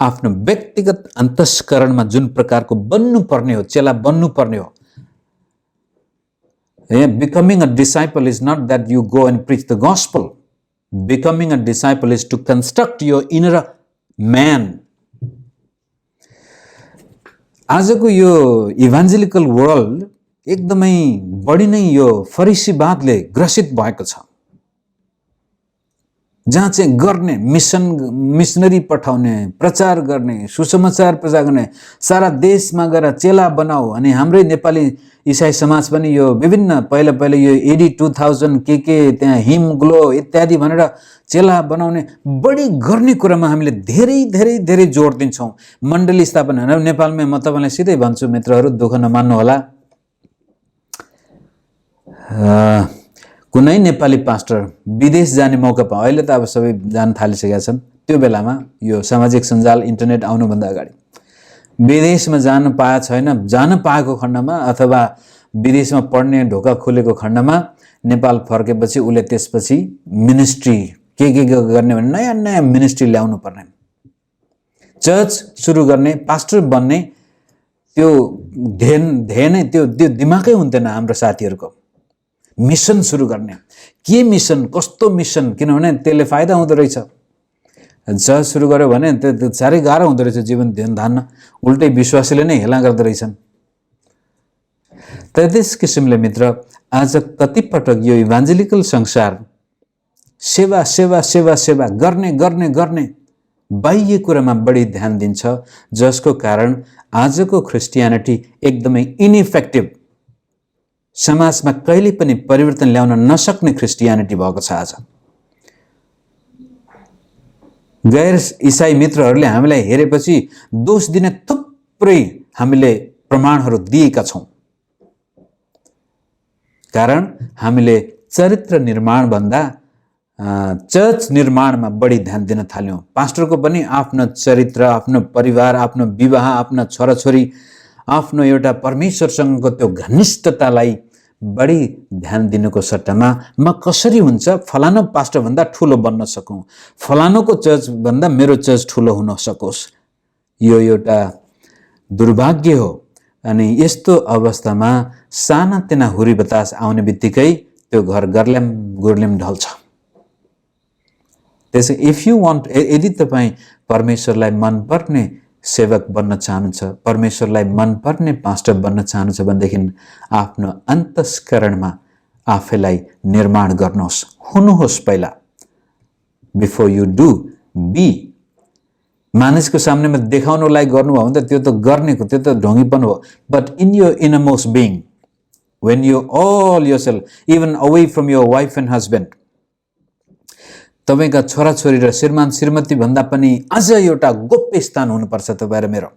आफ्नो व्यक्तिगत अन्तस्करणमा जुन प्रकारको बन्नुपर्ने हो, चेला बन्नुपर्ने हो, becoming a disciple is not that you go and preach the gospel. Becoming a disciple is to construct your inner man. आजको यो इभान्जेलिकल वर्ल्ड एकदमै बढी नै यो फरिसीवादले ग्रसित भएको छ, जहाँ चाहिँ गर्ने, मिसनरी पठाउने, प्रचार गर्ने, सुसमाचार प्रचार गर्ने, सारा देशमा गएर चेला बनाऊ। अनि हाम्रै नेपाली इसाई समाज पनि यो विभिन्न पहिला यो एडी 2000 के त्यहाँ हिम ग्लो इत्यादि भनेर चेला बनाउने बढी गर्ने कुरामा हामीले धेरै धेरै धेरै जोड दिन्छौँ। मण्डली स्थापना नेपालमा म तपाईँलाई सिधै भन्छु मित्रहरू, दुःख नमान्नु होला, कुनै नेपाली पास्टर विदेश जाने मौका पायो, अहिले त अब सबै जान थालिसकेका छन्, त्यो बेलामा यो सामाजिक सञ्जाल इन्टरनेट आउनुभन्दा अगाडि विदेशमा जान पाएको छैन, जान पाएको खण्डमा अथवा विदेशमा पढ्ने ढोका खुलेको खण्डमा नेपाल फर्केपछि उसले त्यसपछि मिनिस्ट्री के गर्ने भने नयाँ नयाँ मिनिस्ट्री ल्याउनु पर्ने, चर्च सुरु गर्ने, पास्टर बन्ने, त्यो ध्येय नै त्यो दिमागै हुन्थेन हाम्रो साथीहरूको। मिसन सुरु गर्ने, के मिसन, कस्तो मिसन, किनभने त्यसले फाइदा हुँदो रहेछ। चर्च सुरु गर्यो भने त्यो साह्रै गाह्रो हुँदो रहेछ जीवन धान्न, उल्टै विश्वासीले नै हेला गर्दो रहेछन्। तर त्यस किसिमले मित्र आज कतिपटक यो इभान्जेलिकल संसार सेवा सेवा सेवा सेवा गर्ने गर्ने गर्ने बाह्य कुरामा बढी ध्यान दिन्छ, जसको कारण आजको क्रिस्टियानिटी एकदमै इनइफेक्टिभ, समाजमा कहिले पनि परिवर्तन ल्याउन नसक्ने क्रिस्टियानिटी भएको छ। आज गैर इसाई मित्रहरूले हामीलाई हेरेपछि दोष दिने थुप्रै हामीले प्रमाणहरू दिएका छौँ, कारण हामीले चरित्र निर्माण भन्दा चर्च निर्माणमा बढी ध्यान दिन थाल्यौँ। पास्टरको पनि आफ्नो चरित्र, आफ्नो परिवार, आफ्नो विवाह, आफ्ना छोराछोरी, आफ्नो एउटा परमेश्वरसँगको त्यो घनिष्ठतालाई बढी ध्यान दिनुको सट्टामा म कसरी हुन्छ फलानो पास्टर भन्दा ठुलो बन्न सकूँ, फलानोको चर्च भन्दा मेरो चर्च ठुलो हुन सकोस्, यो एउटा दुर्भाग्य हो। अनि यस्तो अवस्थामा सानातिना हुरी बतास आउने बित्तिकै त्यो घर गर्ल्याम गुर्लिम ढल्छ। त्यसै इफ यु वान्ट, यदि तपाईँ परमेश्वरलाई मनपर्ने सेवक बन्न चाहनुहुन्छ, परमेश्वरलाई मनपर्ने पास्टर बन्न चाहनुहुन्छ भनेदेखि आफ्नो अन्तस्करणमा आफैलाई निर्माण गर्नुहोस्, हुनुहोस् पहिला, बिफोर यु डु बी। मानिसको सामनेमा देखाउनको लागि गर्नुभयो भने त त्यो त गर्नेको, त्यो त ढोंगीपन हो। But in your innermost being, when you all yourself, even away from your wife and husband, तपाईका छोराछोरी र श्रीमान श्रीमती भन्दा पनि अझ एउटा गोप्य स्थान हुनुपर्छ तपाईँ र मेरो।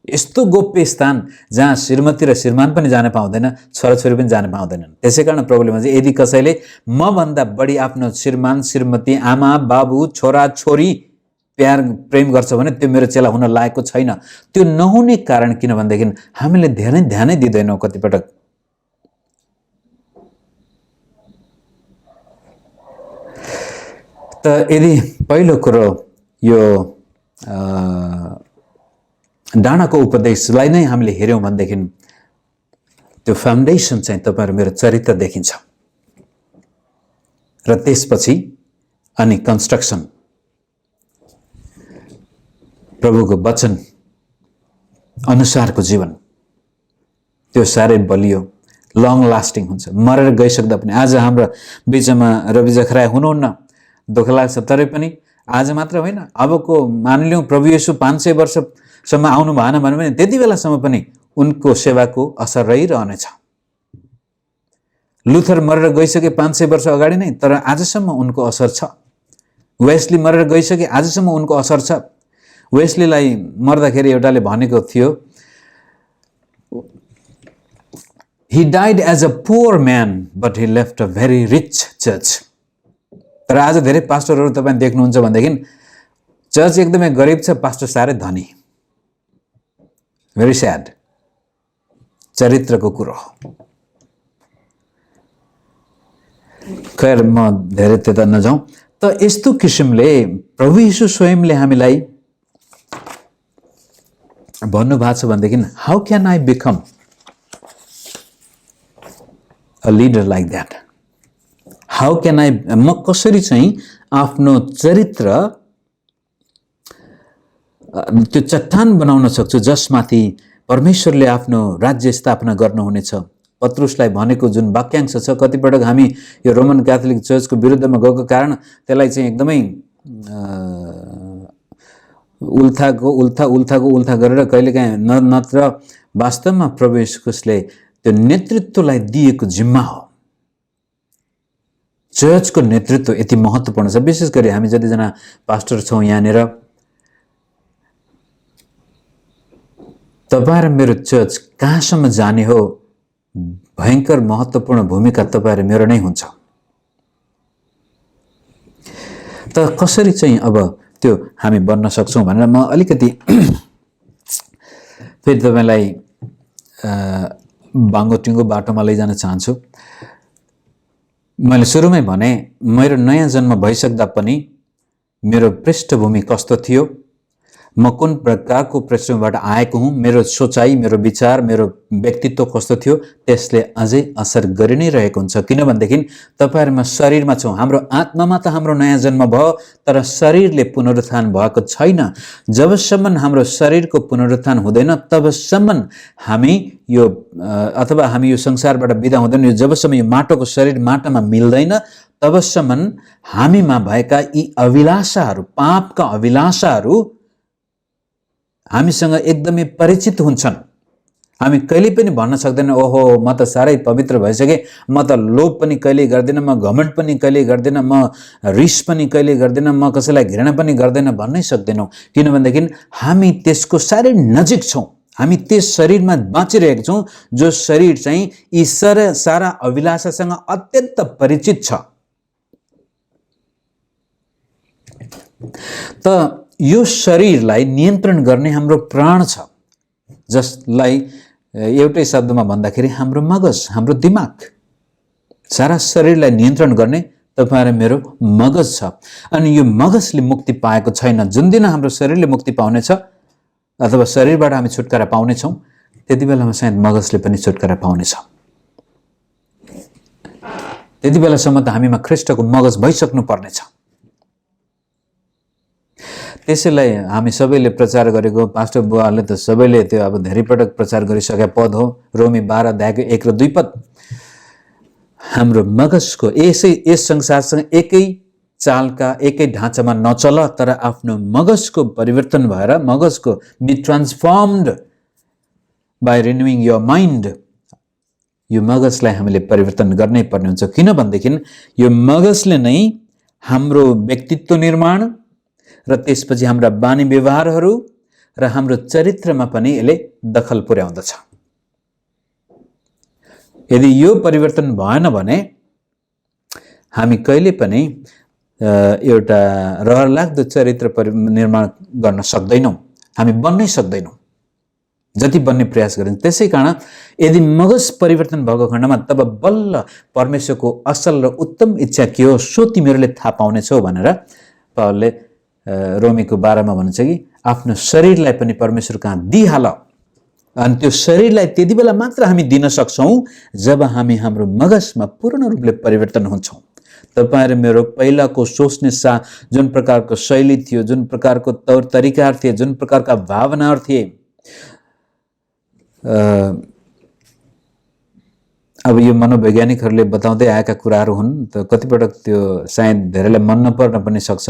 यस्तो गोप्य स्थान जहाँ श्रीमती र श्रीमान पनि जान पाउँदैन, छोराछोरी पनि जान पाउँदैनन्। त्यसै कारण प्रभुले भन्छ, यदि कसैले म भन्दा बढी आफ्नो श्रीमान श्रीमती, आमा बाबु, छोरा छोरी प्रेम गर्छ भने त्यो मेरो चेला हुन लागेको छैन। त्यो नहुने कारण किन भनेदेखि हामीले धेरै ध्यानै दिँदैनौँ कतिपटक। त यदि पहिलो कुरो यो डाँडाको उपदेशलाई नै हामीले हेऱ्यौँ भनेदेखि त्यो फाउन्डेसन चाहिँ तपाईहरु मेरो चरित्र देखिन्छ, र त्यसपछि अनि कन्स्ट्रक्सन प्रभुको वचन अनुसारको जीवन, त्यो साह्रै बलियो, लङ लास्टिङ हुन्छ, मरेर गइसक्दा पनि। आज हाम्रो बीचमा रवि जखराय हुनुहुन्न, दुःख लाग्छ, तरै पनि आज मात्र होइन, अबको मानिलिउँ प्रभु येशू 500 वर्षसम्म आउनु भएन भने पनि त्यति बेलासम्म पनि उनको सेवाको असर रहिरहनेछ। लुथर मरेर गइसके 500 वर्ष अगाडि नै, तर आजसम्म उनको असर छ। वेस्ली मरेर गइसके आजसम्म उनको असर छ। वेस्लीलाई मर्दाखेरि एउटाले भनेको थियो, he died as a poor man but he left a very rich church। तर आज धेरै पास्टरहरू तपाईं देख्नुहुन्छ भनेदेखि चर्च एकदमै गरिब छ, पास्टर साह्रै धनी। भेरी स्याड, चरित्रको कुरो हो। खैर म धेरै त्यता नजाउँ। त यस्तो किसिमले प्रभु यीशु स्वयंले हामीलाई भन्नुभएको छ भनेदेखि how can I become a leader like that, how can I, म कसरी चाहिँ आफ्नो चरित्र त्यो चट्टान बनाउन सक्छु जसमाथि परमेश्वरले आफ्नो राज्य स्थापना गर्नुहुनेछ। पत्रुसलाई भनेको जुन वाक्यांश छ, कतिपटक हामी यो रोमन क्याथोलिक चर्चको विरुद्धमा गएको कारण त्यसलाई चाहिँ एकदमै उल्था गरेर कहिलेकाहीँ नत्र वास्तवमा प्रभु येशू ख्रीष्टले त्यो नेतृत्वलाई दिएको जिम्मा हो। चर्चको नेतृत्व यति महत्त्वपूर्ण छ। विशेष गरी हामी जतिजना पास्टर छौँ यहाँनिर, तपाईँ र मेरो चर्च कहाँसम्म जाने हो, भयङ्कर महत्त्वपूर्ण भूमिका तपाईँ र मेरो नै हुन्छ। त कसरी चाहिँ अब त्यो हामी बन्न सक्छौँ भनेर म अलिकति फेरि तपाईँलाई बाङ्गोटिङ्गो बाटोमा लैजान चाहन्छु। मैले सुरुमै भने मेरो नयाँ जन्म भइसक्दा पनि मेरो पृष्ठभूमि कस्तो थियो, म कुन प्रकारको पृष्ठभूमिबाट आएको हुँ, मेरो सोचाइ, मेरो विचार, मेरो व्यक्तित्व कस्तो थियो, त्यसले अझै असर गरि नै रहेको हुन्छ। किनभनेदेखि तपाईँहरूमा शरीरमा छौँ, हाम्रो आत्मामा त हाम्रो नयाँ जन्म भयो, तर शरीरले पुनरुत्थान भएको छैन। जबसम्म हाम्रो शरीरको पुनरुत्थान हुँदैन तबसम्म हामी यो अथवा हामी यो संसारबाट बिदा हुँदैन, जबसम्म यो माटोको शरीर माटोमा मिल्दैन तबसम्म हामीमा भएका यी अभिलाषाहरू, पापका अभिलाषाहरू हामीसँग एकदमै परिचित हुन्छन्। हामी कहिले पनि भन्न सक्दैनौँ ओहो म त साह्रै पवित्र भइसकेँ, म त लोभ पनि कहिले गर्दिनँ, म घमण्ड पनि कहिले गर्दिनँ, म रिस पनि कहिले गर्दिनँ, म कसैलाई घृणा पनि गर्दिनँ भन्नै सक्दैनौँ। किनभनेदेखि हामी त्यसको साह्रै नजिक छौँ, हामी त्यस शरीरमा बाँचिरहेका छौँ जो शरीर चाहिँ यी सारा अभिलाषासँग अत्यन्त परिचित छ। त यो शरीरलाई नियन्त्रण गर्ने हाम्रो प्राण छ, जसलाई एउटै शब्दमा भन्दाखेरि हाम्रो मगज, हाम्रो दिमाग, सारा शरीरलाई नियन्त्रण गर्ने तपाईँ र मेरो मगज छ। अनि यो मगजले मुक्ति पाएको छैन। जुन दिन हाम्रो शरीरले मुक्ति पाउनेछ अथवा शरीरबाट हामी छुटकारा पाउनेछौँ, त्यति बेलामा सायद मगजले पनि छुटकारा पाउनेछ। त्यति बेलासम्म त हामीमा ख्रीष्टको मगज भइसक्नु पर्नेछ। त्यसैलाई हामी सबैले प्रचार गरेको, पास्टर बुवाहरूले त सबैले त्यो अब धेरै पटक प्रचार गरिसकेका पद हो, रोमी 12 अध्यायको 1 र 2 पद। हाम्रो मगजको यस संसारसँग एकै चालका, एकै ढाँचामा नचल, तर आफ्नो मगजको परिवर्तन भएर, मगजको बी ट्रान्सफर्म्ड बाई रिन्युइङ योर माइन्ड, यो मगजलाई हामीले परिवर्तन गर्नै पर्ने हुन्छ। किनभनेदेखि यो मगजले नै हाम्रो व्यक्तित्व निर्माण र त्यसपछि हाम्रा बानी व्यवहारहरू र हाम्रो चरित्रमा पनि यसले दखल पुर्याउँदछ। यदि यो परिवर्तन भएन भने हामी कहिले पनि एउटा रहरलाग्दो चरित्र निर्माण गर्न सक्दैनौँ, हामी बन्नै सक्दैनौँ जति बन्ने प्रयास गरिन्छ। त्यसै कारण यदि मगज परिवर्तन भएको खण्डमा तब बल्ल परमेश्वरको असल र उत्तम इच्छा के हो सो तिमीहरूले थाहा पाउनेछौ भनेर पावलले रोमीको 12 मा भन्छ कि आफ्नो शरीरलाई पनि परमेश्वर कहाँ दिइहाल। अनि त्यो शरीरलाई त्यति बेला मात्र हामी दिन सक्छौँ जब हामी हाम्रो मगजमा पूर्ण रूपले परिवर्तन हुन्छौँ। तपाईँ र मेरो पहिलाको सोच्ने जुन प्रकारको शैली थियो, जुन प्रकारको तौर तरिकाहरू थिए, जुन प्रकारका भावनाहरू थिए, अब यो मनोवैज्ञानिकहरूले बताउँदै आएका कुराहरू हुन्। त कतिपटक त्यो सायद धेरैलाई मन नपर्न पनि सक्छ,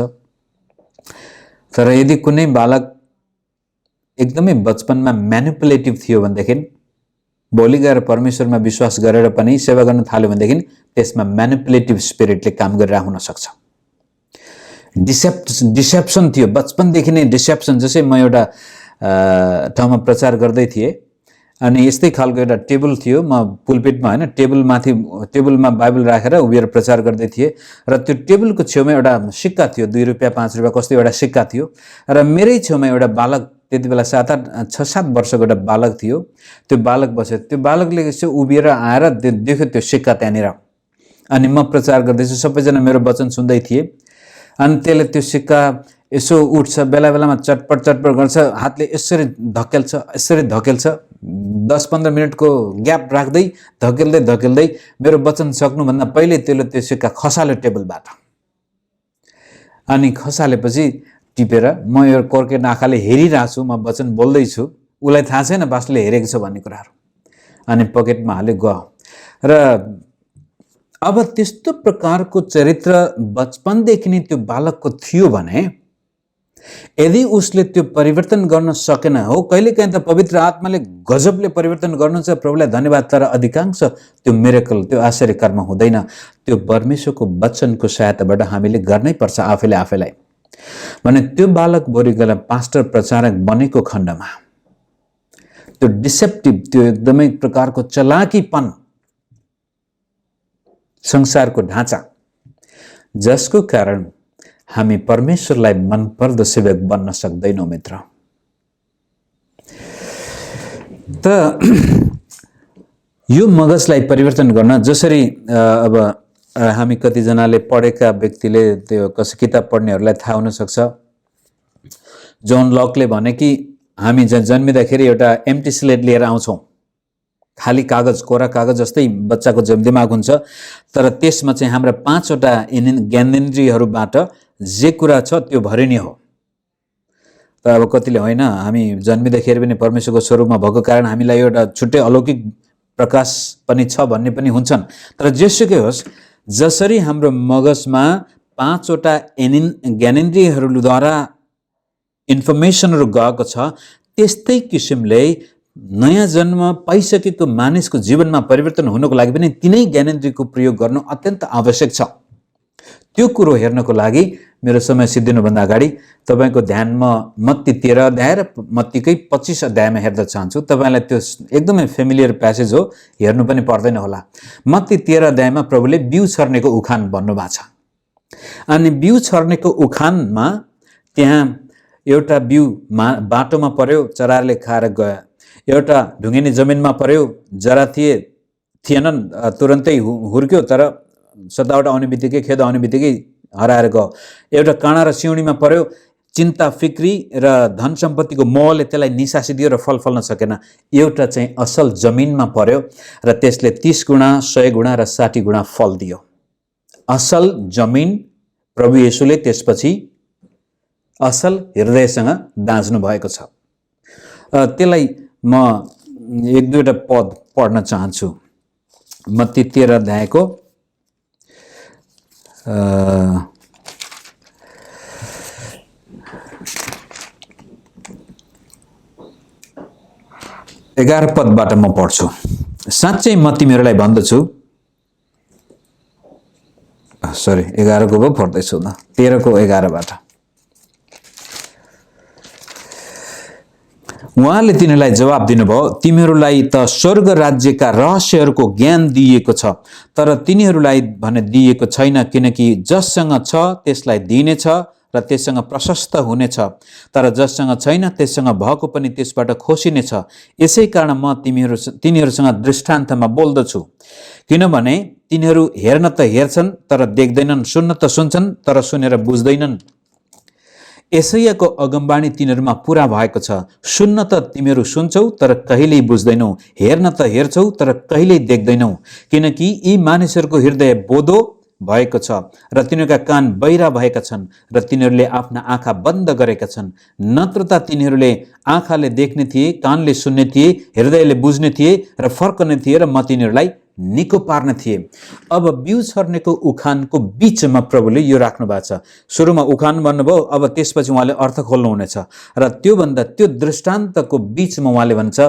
तर यदि कुनै बालक एकदमै बचपनमा म्यानिपुलेटिभ थियो भनेदेखि भोलि गएर परमेश्वरमा विश्वास गरेर पनि सेवा गर्न थाल्यो भनेदेखि त्यसमा म्यानिपुलेटिभ स्पिरिटले काम गरिरहेको हुन सक्छ। डिसेप्सन थियो बचपनदेखि नै, डिसेप्सन। जस्तै म एउटा ठाउँमा प्रचार गर्दै थिएँ अनि यस्तै खालको एउटा टेबल थियो, म पुलपिटमा होइन, टेबलमा बाइबल राखेर उभिएर प्रचार गर्दै थिएँ र त्यो टेबलको छेउमा एउटा सिक्का थियो, 2 रुपियाँ 5 रुपियाँ कस्तो एउटा सिक्का थियो र मेरै छेउमा एउटा बालक, त्यति बेला 6-7 वर्षको एउटा बालक थियो। त्यो बालक बस्यो, त्यो बालकले चाहिँ उभिएर आएर देख्यो त्यो सिक्का त्यहाँनिर अनि म प्रचार गर्दैछु, सबैजना मेरो वचन सुन्दै थिए। अनि त्यसले त्यो सिक्का यसो उठ्छ, बेला बेलामा चटपट चटपट गर्छ, हातले यसरी धकेल्छ, यसरी धकेल्छ, 10-15 मिनटको ग्याप राख्दै धकेल्दै धकेल्दै मेरो वचन सक्नुभन्दा पहिले त्यसले त्यो सिक्का खसाल्यो टेबलबाट। अनि खसालेपछि टिपेर म यो कर्केट आँखाले हेरिरहेको छु, म वचन बोल्दैछु, उसलाई थाहा छैन पास्टरले हेरेको छ भन्ने कुराहरू। अनि पकेटमा हाल्यो, गयो। र अब त्यस्तो प्रकारको चरित्र बचपनदेखि नै त्यो बालकको थियो भने यदि उसले त्यो परिवर्तन गर्न सकेन हो, कहिलेकाहीँ त पवित्र आत्माले गजबले परिवर्तन गर्नुहुन्छ, प्रभुलाई धन्यवाद, तर अधिकांश त्यो मिरेकल, त्यो आश्चर्य कर्म हुँदैन। त्यो परमेश्वरको वचनको सहायताबाट हामीले गर्नै पर्छ आफैले आफैलाई। भने त्यो बालक भोलि गएर पास्टर प्रचारक बनेको खण्डमा त्यो डिसेप्टिभ, त्यो एकदमै प्रकारको चलाकीपन, संसारको ढाँचा, जसको कारण हामी परमेश्वरलाई मनपर्दो सेवक बन्न सक्दैनौँ मित्र। त यो मगजलाई परिवर्तन गर्न जसरी अब हामी कतिजनाले पढेका व्यक्तिले, त्यो कसै किताब पढ्नेहरूलाई थाहा हुनसक्छ, जोन लकले भने कि हामी जन्मिँदाखेरि एउटा एम्प्टी स्लेट लिएर आउँछौँ, खाली कागज, कोरा कागज जस्तै बच्चाको दिमाग हुन्छ, तर त्यसमा चाहिँ हाम्रा 5वटा ज्ञानेन्द्रियहरूबाट जे कुरा छ त्यो भरिने हो। तर अब कतिले होइन, हामी जन्मिँदाखेरि पनि परमेश्वरको स्वरूपमा भएको कारण हामीलाई एउटा छुट्टै अलौकिक प्रकाश पनि छ भन्ने पनि हुन्छन्। तर जेसुकै होस्, जसरी हाम्रो मगजमा 5वटा ज्ञानेन्द्रियहरूद्वारा इन्फर्मेसनहरू गएको छ, त्यस्तै किसिमले नयाँ जन्म पाइसकेको मानिसको जीवनमा परिवर्तन हुनको लागि पनि तिनै ज्ञानेन्द्रियको प्रयोग गर्नु अत्यन्त आवश्यक छ। त्यो कुरो हेर्नको लागि मेरो समय सिद्धिनुभन्दा अगाडि तपाईँको ध्यान म मत्ती 13 अध्याय र मत्तीकै 25 अध्यायमा हेर्न चाहन्छु। तपाईँलाई त्यो एकदमै फेमिलियर प्यासेज हो, हेर्नु पनि पर्दैन होला। मत्ती 13 अध्यायमा प्रभुले बिउ छर्नेको उखान भन्नुभएको छ। अनि बिउ छर्नेको उखानमा त्यहाँ एउटा बिउ बाटोमा पर्यो, चराहरूले खाएर गयो। एउटा ढुङ्गेनी जमिनमा पर्यो, जरा थिएनन्, तुरन्तै हुर्क्यो, तर सतावट आउने बित्तिकै, खेद आउने बित्तिकै हराएर गयो। एउटा काँडा र सिउँडीमा पर्यो, चिन्ता, फिक्री र धन सम्पत्तिको मोहले त्यसलाई निसासिदियो र फल फल्न सकेन। एउटा चाहिँ असल जमिनमा पर्यो र त्यसले 30 गुणा, 100 गुणा र 60 गुणा फल दियो। असल जमिन प्रभु येशूले त्यसपछि असल हृदयसँग दाँच्नु भएको छ। त्यसलाई म 1-2वटा पद पढ्न चाहन्छु। मत्ती 13 अध्यायको 11 पदबाट म पढ्छु। साँच्चै म तिमीहरूलाई भन्दछु, सरी 11 को पो पढ्दैछु न, 13 को 11बाट। उहाँले तिनीहरूलाई जवाब दिनुभयो, तिमीहरूलाई त स्वर्ग राज्यका रहस्यहरूको ज्ञान दिइएको छ, तर तिनीहरूलाई भने दिइएको छैन, किनकि जससँग छ त्यसलाई दिइनेछ र त्यससँग प्रशस्त हुनेछ, तर जससँग छैन त्यससँग भएको पनि त्यसबाट खोसिनेछ। यसै कारण म तिनीहरूसँग दृष्टान्तमा बोल्दछु, किनभने तिनीहरू हेर्न त हेर्छन् तर देख्दैनन्, सुन्न त सुन्छन् तर सुनेर बुझ्दैनन्। यसैयाको अगमबाणी तिनीहरूमा पूरा भएको छ, सुन्न त तिमीहरू सुन्छौ तर कहिल्यै बुझ्दैनौ, हेर्न त हेर्छौ तर कहिल्यै देख्दैनौ, किनकि यी मानिसहरूको हृदय बोधो भएको छ र तिनीहरूका कान बहिरा भएका छन् र तिनीहरूले आफ्ना आँखा बन्द गरेका छन्। नत्र त तिनीहरूले आँखाले देख्ने थिए, कानले सुन्ने थिए, हृदयले बुझ्ने थिए र फर्कने थिए र म तिनीहरूलाई निको पार्ने थिए। अब बिउ छर्नेको उखानको बीचमा प्रभुले यो राख्नु भएको छ। सुरुमा उखान भन्नुभयो, अब त्यसपछि उहाँले अर्थ खोल्नुहुनेछ र त्यो दृष्टान्तको बीचमा उहाँले भन्छ,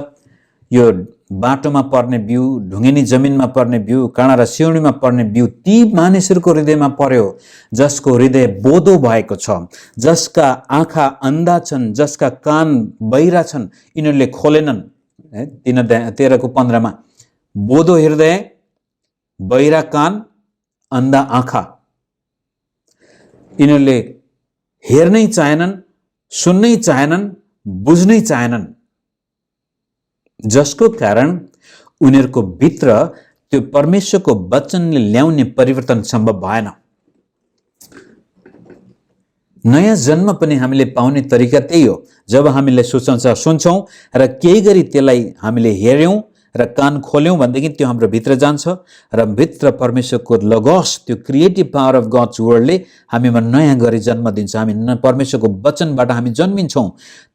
यो बाटोमा पर्ने बिउ, ढुङ्गेनी जमिनमा पर्ने बिउ, काँडा र सिउँडीमा पर्ने बिउ ती मानिसहरूको हृदयमा पर्यो जसको हृदय बोधो भएको छ, जसका आँखा अन्धा छन्, जसका कान बहिरा छन्, यिनीहरूले खोलेनन्। 13 को 15मा बोधो हृदय, बहिरा कान, अन्धा आँखा, यिनीहरूले हेर्नै चाहेनन्, सुन्नै चाहेनन्, बुझ्नै चाहेनन्, जसको कारण उनीहरूको भित्र त्यो परमेश्वरको वचनले ल्याउने परिवर्तन सम्भव भएन। नयाँ जन्म पनि हामीले पाउने तरिका त्यही हो। जब हामीले सुसमाचार सुन्छौँ र केही गरी त्यसलाई हामीले हेर्यौँ र कान खोल्यौँ भनेदेखि त्यो हाम्रो भित्र जान्छ र भित्र परमेश्वरको लगस, त्यो क्रिएटिभ पावर अफ गड्स वर्डले हामीमा नयाँ गरी जन्म दिन्छ। हामी परमेश्वरको वचनबाट हामी जन्मिन्छौँ।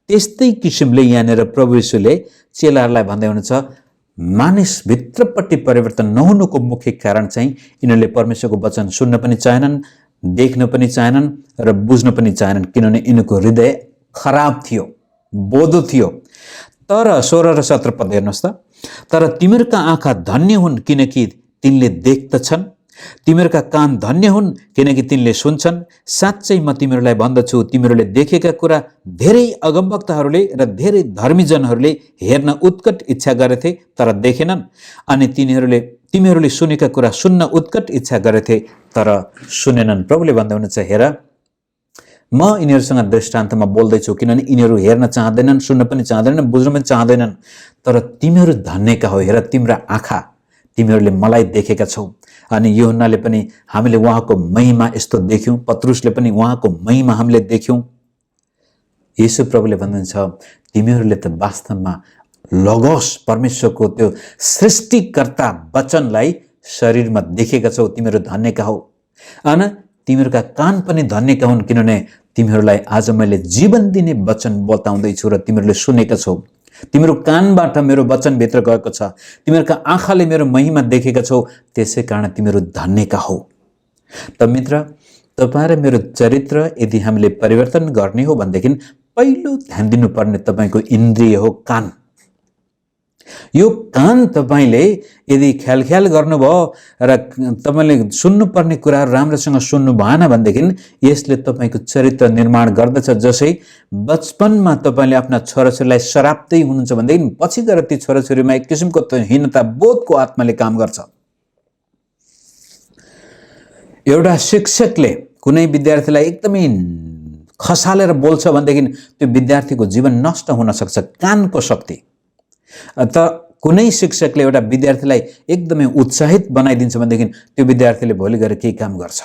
त्यस्तै किसिमले यहाँनिर प्रभु यीशुले चेलाहरूलाई भन्दै हुनुहुन्छ, मानिस भित्रपट्टि परिवर्तन नहुनुको मुख्य कारण चाहिँ यिनीहरूले परमेश्वरको वचन सुन्न पनि चाहेनन्, देख्न पनि चाहेनन् र बुझ्न पनि चाहेनन्, किनभने यिनीहरूको हृदय खराब थियो, बोधो थियो। तर 16 र 17 पद हेर्नुहोस् त। तर तिमीहरूका आँखा धन्य हुन् किनकि तिनले देख्दछन्, तिमीहरूका कान धन्य हुन् किनकि तिनले सुन्छन्। साँच्चै म तिमीहरूलाई भन्दछु, तिमीहरूले देखेका कुरा धेरै अगमवक्ताहरूले र धेरै धर्मीजनहरूले हेर्न उत्कट इच्छा गरेथे तर देखेनन्, अनि तिमीहरूले सुनेका कुरा सुन्न उत्कट इच्छा गरेथे तर सुनेनन्। प्रभुले भन्दै हुनुहुन्छ, हेर म यिनीहरूसँग दृष्टान्तमा बोल्दैछु, किनभने यिनीहरू हेर्न चाहँदैनन्, सुन्न पनि चाहँदैनन्, बुझ्न पनि चाहँदैनन्। तर तिमीहरू धन्यका हो, हेर तिम्रा आँखा, तिमीहरूले मलाई देखेका छौ। अनि यूहन्नाले पनि हामीले उहाँको महिमा यस्तो देख्यौँ, पत्रुसले पनि उहाँको महिमा हामीले देख्यौँ। येशू प्रभुले भन्नुहुन्छ, तिमीहरूले त वास्तवमा लगोस परमेश्वरको त्यो सृष्टिकर्ता वचनलाई शरीरमा देखेका छौ, तिमीहरू धन्यका हो। अनि तिमीहरूका कान पनि धन्यका हुन्, किनभने तिमीहरूलाई आज मैले जीवन दिने वचन बताउँदैछु र तिमीहरूले सुनेका छौ। तिम्रो कानबाट मेरो वचन भित्र गएको छ, तिमीहरूका आँखाले मेरो महिमा देखेका छौ, त्यसै कारण तिमीहरू धन्यका हो। त मित्र, तपाईँ र मेरो चरित्र यदि हामीले परिवर्तन गर्ने हो भनेदेखि पहिलो ध्यान दिनुपर्ने तपाईँको इन्द्रिय हो कान। यो कान तपाईँले यदि ख्याल गर्नुभयो र तपाईँले सुन्नुपर्ने कुराहरू राम्रोसँग सुन्नु भएन भनेदेखि यसले तपाईँको चरित्र निर्माण गर्दछ। जसै बचपनमा तपाईँले आफ्ना छोराछोरीलाई सराप्दै हुनुहुन्छ भनेदेखि पछि गएर ती छोराछोरीमा एक किसिमको हीनता बोधको आत्माले काम गर्छ। एउटा शिक्षकले कुनै विद्यार्थीलाई एकदमै खसालेर बोल्छ भनेदेखि त्यो विद्यार्थीको जीवन नष्ट हुन सक्छ, कानको शक्ति। त कुनै शिक्षकले एउटा विद्यार्थीलाई एकदमै उत्साहित बनाइदिन्छ भनेदेखि त्यो विद्यार्थीले भोलि गएर केही काम गर्छ।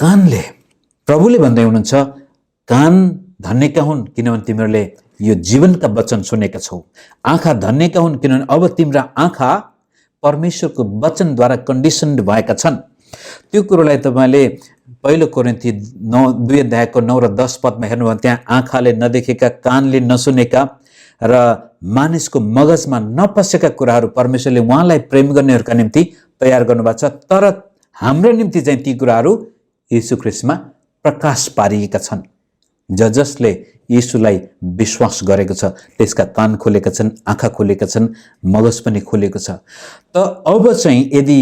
कानले, प्रभुले भन्दै हुनुहुन्छ, कान धन्यका हुन् किनभने तिमीहरूले यो जीवनका वचन सुनेका छौ। आँखा धन्यका हुन् किनभने अब तिम्रा आँखा परमेश्वरको वचनद्वारा कन्डिसन्ड भएका छन्। त्यो कुरोलाई तपाईँले पहिलो कोरिन्थी 2:9 र 10 पदमा हेर्नुभयो, त्यहाँ आँखाले नदेखेका, कानले नसुनेका र मानिसको मगजमा नपसेका कुराहरू परमेश्वरले उहाँलाई प्रेम गर्नेहरूका निम्ति तयार गर्नुभएको छ। तर हाम्रो निम्ति चाहिँ ती कुराहरू यीशु ख्रीष्टमा प्रकाश पारिएका छन्। जसले यीशुलाई विश्वास गरेको छ त्यसका कान खोलेका छन्, आँखा खोलेका छन्, मगज पनि खोलेको छ। त अब चाहिँ यदि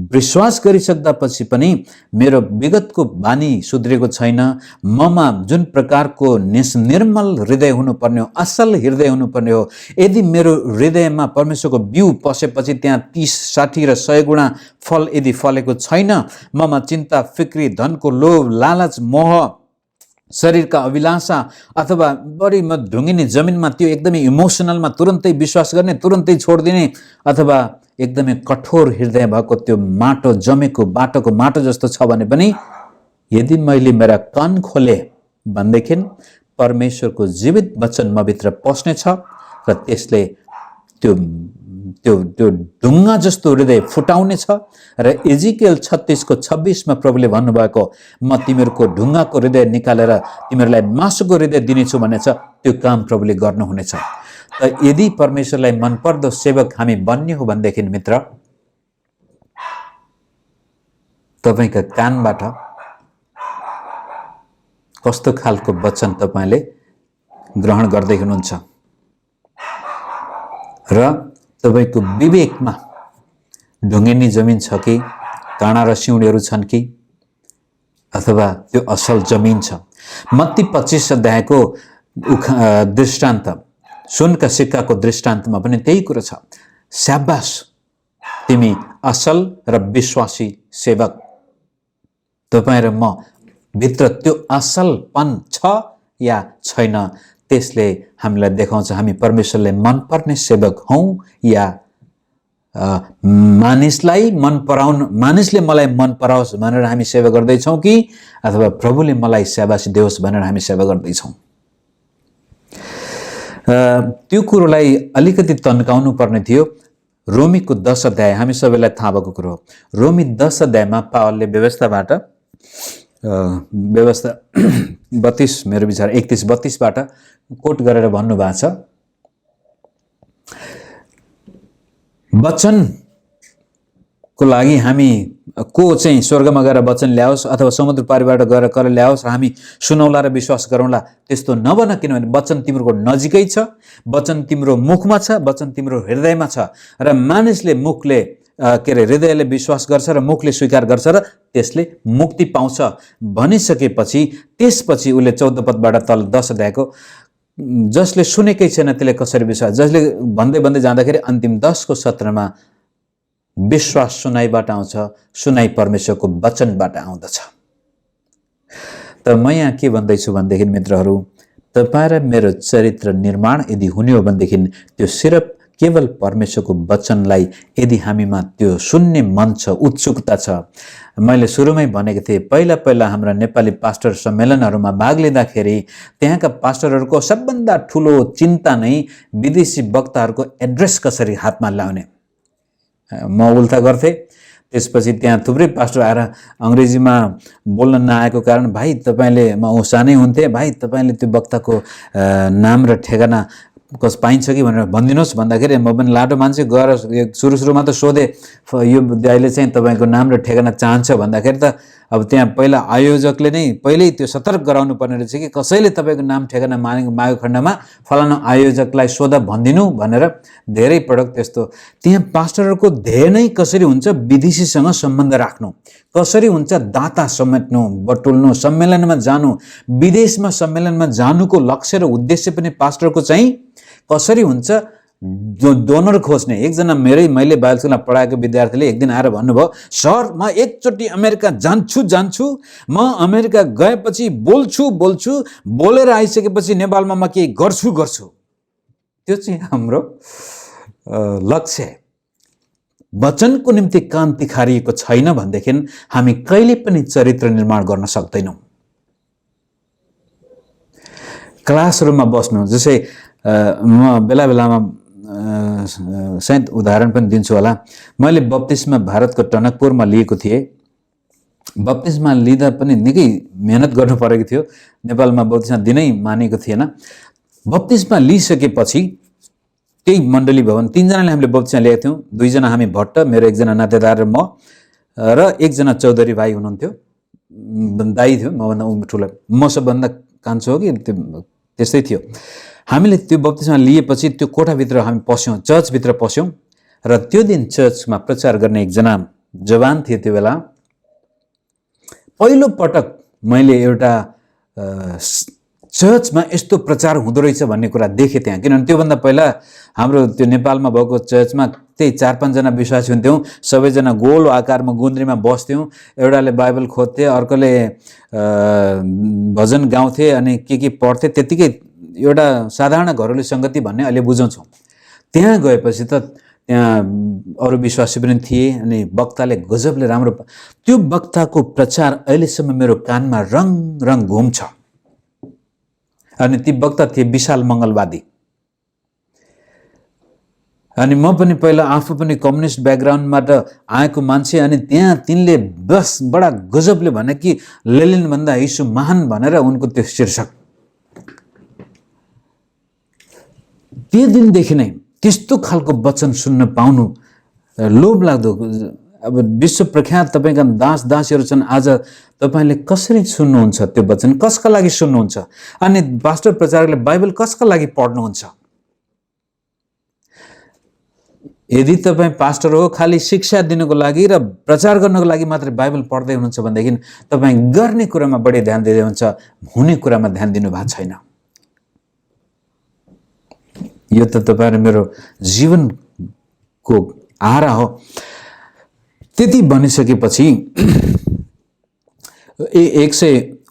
विश्वास गरिसक्दा पछि पनि मेरो विगतको बानी सुध्रेको छैन, ममा जुन प्रकारको निर्मल हृदय हुनुपर्ने हो, असल हृदय हुनुपर्ने हो, यदि मेरो हृदयमा परमेश्वरको बिउ पसेपछि त्यहाँ 30, 60 र 100 गुणा फल यदि फलेको छैन, ममा चिन्ता, फिक्री, धनको लोभ, लालच, मोह, शरीरका अभिलाषा अथवा बढी म ढुङ्गिने जमिनमा त्यो एकदमै इमोसनलमा तुरन्तै विश्वास गर्ने, तुरन्तै छोडिदिने, अथवा एकदमै कठोर हृदय भएको त्यो माटो जमेको बाटोको माटो जस्तो छ भने पनि यदि मैले मेरा कान खोले भनेदेखि परमेश्वरको जीवित वचन मभित्र पस्नेछ र त्यसले त्यो त्यो त्यो ढुङ्गा जस्तो हृदय फुटाउनेछ। र एजिकेल 36:26 मा प्रभुले भन्नुभएको, म तिमीहरूको ढुङ्गाको हृदय निकालेर तिमीहरूलाई मासुको हृदय दिनेछु भनेछ, त्यो काम प्रभुले गर्नुहुनेछ। त यदि परमेश्वरलाई मनपर्दो सेवक हामी बन्ने हो भनेदेखि मित्र, तपाईँका कानबाट कस्तो खालको वचन तपाईँले ग्रहण गर्दै हुनुहुन्छ र तपाईँको विवेकमा ढुङ्गिनी जमिन छ कि, काँडा र सिउँडीहरू छन् कि, अथवा त्यो असल जमिन छ। मत्ती 25 अध्यायको दृष्टान्त, सुनका सिक्काको दृष्टान्तमा पनि त्यही कुरो छ। स्याबास तिमी असल र विश्वासी सेवक। तपाईँ र म भित्र त्यो असलपन छ या छैन, त्यसले हामीलाई देखाउँछ हामी परमेश्वरले मनपर्ने सेवक हौं या मानिसले मलाई मन पराओस् भनेर हामी सेवा गर्दैछौं कि अथवा प्रभुले मलाई शाबासी देओस् भनेर हामी सेवा गर्दैछौं। त्यो कुरोलाई अलिकति तन्काउनु पर्ने थियो। रोमीको 10 अध्याय हामी सबैलाई थाहा भएको कुरो हो। रोमी 10 अध्यायमा पावलले व्यवस्था 32 मेरो विचार 31-32 बाट कोट गरेर भन्नुभएको छ, वचनको लागि हामी को चाहिँ स्वर्गमा गएर वचन ल्याओस् अथवा समुद्र पारीबाट गएर कर ल्याओस् र हामी सुनौला र विश्वास गरौँला, त्यस्तो नबन, किनभने वचन तिम्रो नजिकै छ, वचन तिम्रो मुखमा छ, वचन तिम्रो हृदयमा छ र मानिसले मुखले हृदयले विश्वास गर्छ र मुखले स्वीकार गर्छ र त्यसले मुक्ति पाउँछ भनिसकेपछि त्यसपछि उसले 14 पदबाट तल 10 अध्यायको जसले सुनेकै छैन त्यसले कसरी विश्वास, जसले भन्दै जाँदाखेरि अन्तिम 10 को 17 मा विश्वास सुनाइबाट आउँछ, सुनाइ परमेश्वरको वचनबाट आउँदछ। त म यहाँ के भन्दैछु भनेदेखि मित्रहरू, तपाईं र मेरो चरित्र निर्माण यदि हुने हो भनेदेखि त्यो सिर्फ केवल परमेश्वरको वचनलाई यदि हामीमा त्यो सुन्ने मन छ, उत्सुकता छ। मैले सुरुमै भनेको थिएँ, पहिला हाम्रा नेपाली पास्टर सम्मेलनहरूमा भाग लिँदाखेरि त्यहाँका पास्टरहरूको सबभन्दा ठुलो चिन्ता नै विदेशी वक्ताहरूको एड्रेस कसरी हातमा ल्याउने। म उल्टा गर्थेँ। त्यसपछि त्यहाँ थुप्रै पास्टर आएर अंग्रेजीमा बोल्न नआएको कारण भाइ तपाईले, म सानै हुन्थे, भाइ तपाईले त्यो वक्ताको नाम र ठेगाना कस पाइन्छ कि भनेर भनिदिनुहोस् भन्दाखेरि म पनि लाटो मान्छे गएर सुरुमा त सोधे, यो दाइले चाहिँ तपाईको नाम र ठेगाना चाहन्छ भन्दाखेरि त अब त्यहाँ पहिला आयोजकले नै पहिल्यै त्यो सतर्क गराउनु पर्ने रहेछ कि कसैले तपाईको नाम ठेगाना मागेको खण्डमा फलाना आयोजकलाई सोध भनिदिनु भनेर। धेरै पटक त्यस्तो त्यहाँ पास्टरहरूको ध्येय नै कसरी हुन्छ विदेशीसँग सम्बन्ध राख्नु, कसरी हुन्छ दाता समेट्नु, बटुल्नु, सम्मेलनमा जानु, विदेशमा सम्मेलनमा जानुको लक्ष्य र उद्देश्य पनि पास्टरको चाहिँ कसरी हुन्छ डोनर खोज्ने। एकजना मैले बाइबल स्कुलमा पढाएको विद्यार्थीले एक दिन आएर भन्नुभयो, सर म एकचोटि अमेरिका जान्छु, म अमेरिका गएपछि बोल्छु, बोलेर आइसकेपछि नेपालमा म केही गर्छु। त्यो चाहिँ हाम्रो लक्ष्य। वचनको निम्ति कान तिखारिएको छैन भनेदेखि हामी कहिले पनि चरित्र निर्माण गर्न सक्दैनौं। क्लासरुममा बस्नु, जसै म बेलामा सायद उदाहरण पनि दिन्छु होला। मैले बप्तिस्मा भारतको टनकपुरमा लिएको थिएँ। बप्तिस्मा लिँदा पनि निकै मेहनत गर्नु परेको थियो। नेपालमा बप्तिस्मा दिनै मानेको थिएन। बप्तिस्मा लिइसकेपछि त्यही मण्डली भवन 3 जनाले हामीले बप्तिस्मा लिएका थियौँ। 2 जना हामी भट्ट, मेरो एकजना नातेदार र म, र एकजना चौधरी भाइ हुनुहुन्थ्यो, दाइ थियो, मभन्दा ठुलो, म सबभन्दा कान्छो हो कि त्यस्तै थियो। हामीले त्यो बप्तिस्मा लिएपछि त्यो कोठाभित्र हामी पस्यौँ, चर्चभित्र पस्यौँ र त्यो दिन चर्चमा प्रचार गर्ने एकजना जवान थिए। त्यो बेला पहिलो पटक मैले एउटा चर्चमा यस्तो प्रचार हुँदो रहेछ भन्ने कुरा देखेँ त्यहाँ। किनभने त्योभन्दा पहिला हाम्रो त्यो नेपालमा भएको चर्चमा त्यही 4-5 जना विश्वासी हुन्थ्यौँ, सबैजना गोल आकारमा गुन्द्रीमा बस्थ्यौँ, एउटाले बाइबल खोज्थे, अर्कोले भजन गाउँथे अनि के पढ्थे, त्यतिकै एउटा साधारण घरेलु संगति भन्ने अहिले बुझाउँछौँ। त्यहाँ गएपछि त त्यहाँ अरू विश्वासी पनि थिए अनि वक्ताले गजबले राम्रो, त्यो वक्ताको प्रचार अहिलेसम्म मेरो कानमा रङ घुम्छ। अनि ती वक्ता थिए विशाल मंगलवादी। अनि म पनि पहिला आफू पनि कम्युनिस्ट ब्याकग्राउन्डबाट आएको मान्छे, अनि त्यहाँ तिनले बस बडा गजबले भने कि लेनिन भन्दा यीशु महान भनेर उनको त्यो शीर्षक। त्यो दिनदेखि नै त्यस्तो खालको वचन सुन्न पाउनु लोभ लाग्दो। अब विश्व प्रख्यात तपाईका दास-दासीहरू छन्, आज तपाईले कसरी सुन्नुहुन्छ त्यो वचन, कसका लागि सुन्नुहुन्छ? अनि पास्टर प्रचारकले बाइबल कसका लागि पढ्नुहुन्छ? यदि तपाईं पास्टर हो खाली शिक्षा दिनको लागि र प्रचार गर्नको लागि मात्र बाइबल पढ्दै हुनुहुन्छ भनेदेखि तपाईं गर्ने कुरामा बढी ध्यान दिँदै हुन्छ, हुने कुरामा ध्यान दिनु भएको छैन। यो त तपाईहरु मेरो जीवनको आहारा हो। त्यति भनिसकेपछि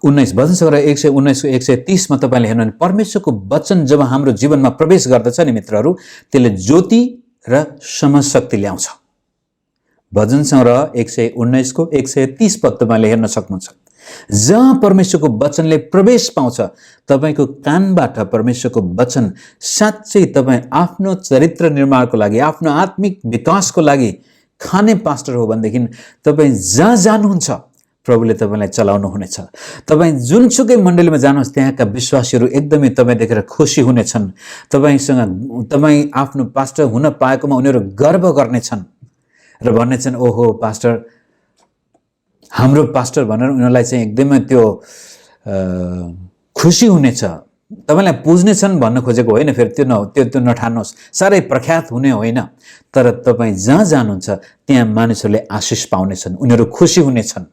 19 भजन सङ्ग्रह 119 को 130 मा तपाईले हेर्नु भने परमेश्वरको वचन जब हाम्रो जीवनमा प्रवेश गर्दछ नि मित्रहरू, त्यसले ज्योति र समशक्ति ल्याउँछ। भजन सङ्ग्रह 119 को 130 पद तपाईले हेर्न सक्नुहुन्छ। जहाँ परमेश्वरको वचनले प्रवेश पाउँछ, तपाईको कानबाट परमेश्वरको वचन साँच्चै तपाईँ आफ्नो चरित्र निर्माणको लागि, आफ्नो आत्मिक विकासको लागि खाने पास्टर हो भनेदेखि तपाईँ जहाँ जानुहुन्छ प्रभुले तपाईलाई चलाउनु हुनेछ। तपाईँ जुनसुकै मण्डलीमा जानुहोस्, त्यहाँका विश्वासीहरू एकदमै तपाईँ देखेर खुसी हुनेछन्। तपाईँ आफ्नो पास्टर हुन पाएकोमा उनीहरू गर्व गर्नेछन् र भन्नेछन्, ओहो पास्टर, हाम्रो पास्टर भनेर उनीहरूलाई चाहिँ एकदमै त्यो खुसी हुनेछ। तपाईलाई पुज्नेछन् भन्न खोजेको होइन, फेरि त्यो नठान्नुहोस्, साह्रै प्रख्यात हुने होइन, तर तपाईँ जहाँ जानुहुन्छ त्यहाँ मानिसहरूले आशिष पाउनेछन्, उनीहरू खुसी हुनेछन्।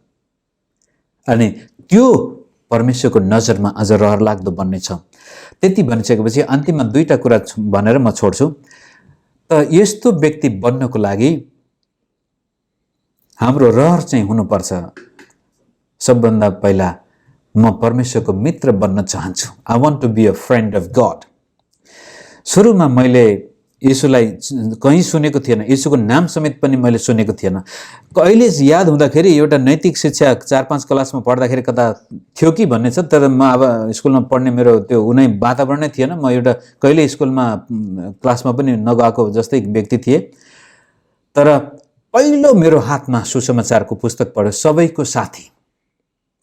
अनि त्यो परमेश्वरको नजरमा अझ रहरलाग्दो बन्नेछ। त्यति भनिसकेपछि अन्तिममा दुईटा कुरा भनेर म छोड्छु। त यस्तो व्यक्ति बन्नको लागि हाम्रो रहर चाहिँ हुनुपर्छ। सबभन्दा पहिला म परमेश्वरको मित्र बन्न चाहन्छु। I want to be a friend of God. सुरुमा मैले यीशुलाई कहीँ सुनेको थिएन, यीशुको नाम समेत पनि मैले सुनेको थिएन। कहिले याद हुँदाखेरि एउटा नैतिक शिक्षा 4-5 क्लासमा पढ्दाखेरि कता थियो कि भन्ने छ, तर म अब स्कुलमा पढ्ने मेरो त्यो उनै वातावरण नै थिएन। म एउटा कहिले स्कुलमा क्लासमा पनि नगएको जस्तै व्यक्ति थिएँ। तर पहिलो मेरो हातमा सुसमाचारको पुस्तक पढ्यो, सबैको साथी।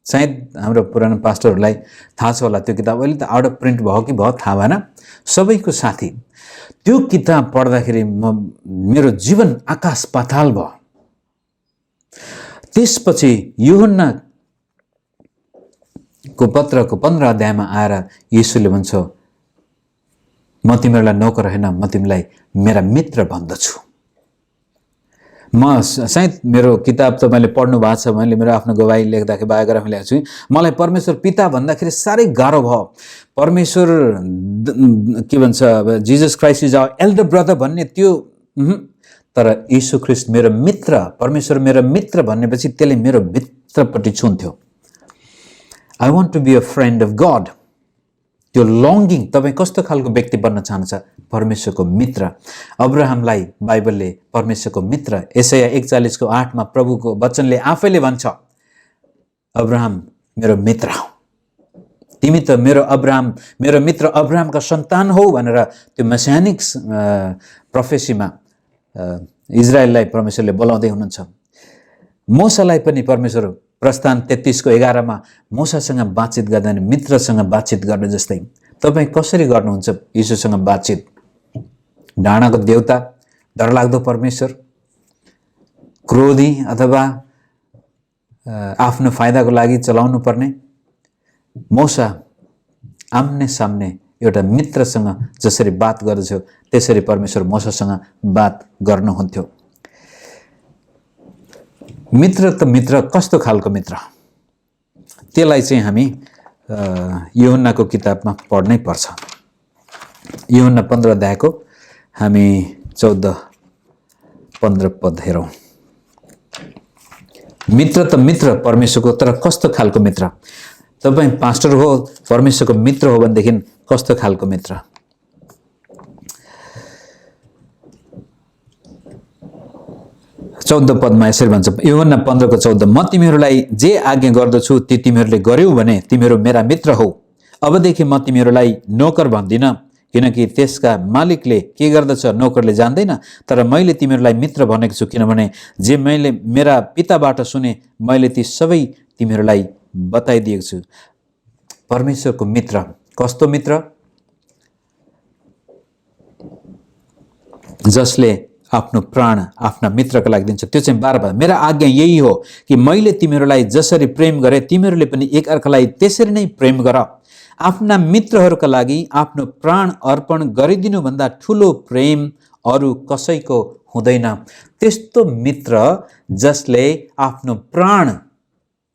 सायद हाम्रो पुरानो पास्टरहरूलाई थाहा छ होला त्यो किताब, अहिले त आउट अफ प्रिन्ट भयो कि भयो थाहा भएन। सबैको साथी, त्यो किताब पढ्दाखेरि मेरो जीवन आकाश पाताल भयो। त्यसपछि यूहन्नाको पत्रको 15 अध्यायमा आएर यीशुले भन्छ, म तिमीहरूलाई नोकर होइन, म तिमीलाई मेरा मित्र भन्दछु। म सायद मेरो किताब तपाईँले पढ्नु भएको छ, मैले मेरो आफ्नो गवाही लेख्दाखेरि बायोग्राफी लेखेको छु। मलाई परमेश्वर पिता भन्दाखेरि साह्रै गाह्रो भयो। परमेश्वर के भन्छ, Jesus Christ is our elder brother भन्ने त्यो, तर यीशु ख्रीष्ट मेरो मित्र, परमेश्वर मेरो मित्र भन्नेपछि त्यसले मेरो भित्रपट्टि छुन्थ्यो। I want to be a friend of God. त्यो लङ्गिङ, तपाईँ कस्तो खालको व्यक्ति बन्न चाहनुहुन्छ? परमेश्वरको मित्र। अब्राहमलाई बाइबलले परमेश्वरको मित्र, यशाया 41 को 8 मा प्रभुको वचनले आफैले भन्छ, अब्राहम मेरो मित्र हो, तिमी त मेरो मित्र अब्राहमका सन्तान हो भनेर त्यो मेसियानिक प्रोफेसीमा इजरायललाई परमेश्वरले बोलाउँदै हुनुहुन्छ। मोसालाई पनि परमेश्वर प्रस्थान 33 को 11 मा मोसासँग बातचित गर्दा मित्रसँग बातचित गर्ने जस्तै तपाईँ कसरी गर्नुहुन्छ यीशुसँग बातचित? डाँडाको देवता, डरलाग्दो परमेश्वर, क्रोधी अथवा आफ्नो फाइदाको लागि चलाउनु पर्ने? मोसा आम्ने सामने एउटा मित्रसँग जसरी बात गर्दथ्यो त्यसरी परमेश्वर मोसासँग बात गर्नुहुन्थ्यो। मित्र त मित्र, कस्तो खालको मित्र? त्यसलाई चाहिँ हामी यूहन्नाको किताबमा पढ्नै पर्छ। यूहन्ना 15 अध्यायको हामी 14-15 पद हेरौँ। मित्र त मित्र परमेश्वरको, तर कस्तो खालको मित्र? तपाईँ पास्टर हो, परमेश्वरको मित्र हो भनेदेखि कस्तो खालको मित्र? चौध पदमा यसरी भन्छ, यूहन्ना 15 को 14, म तिमीहरूलाई जे आज्ञा गर्दछु ती तिमीहरूले गर्यौ भने तिमीहरू मेरा मित्र हो। अबदेखि म तिमीहरूलाई नोकर भन्दिनँ, किनकि त्यसका मालिकले के गर्दछ नोकरले जान्दैन, तर मैले तिमीहरूलाई मित्र भनेको छु, किनभने जे मैले मेरा पिताबाट सुने मैले ती सबै तिमीहरूलाई बताइदिएको छु। परमेश्वरको मित्र कस्तो मित्र? जसले आफ्नो प्राण आफ्ना मित्रका लागि दिन्छ। त्यो चाहिँ बार मेरा आज्ञा यही हो कि मैले तिमीहरूलाई जसरी प्रेम गरे तिमीहरूले पनि एकअर्कालाई त्यसरी नै प्रेम गर। आफ्ना मित्रहरूका लागि आफ्नो प्राण अर्पण गरिदिनु भन्दा ठुलो प्रेम अरू कसैको हुँदैन। त्यस्तो मित्र जसले आफ्नो प्राण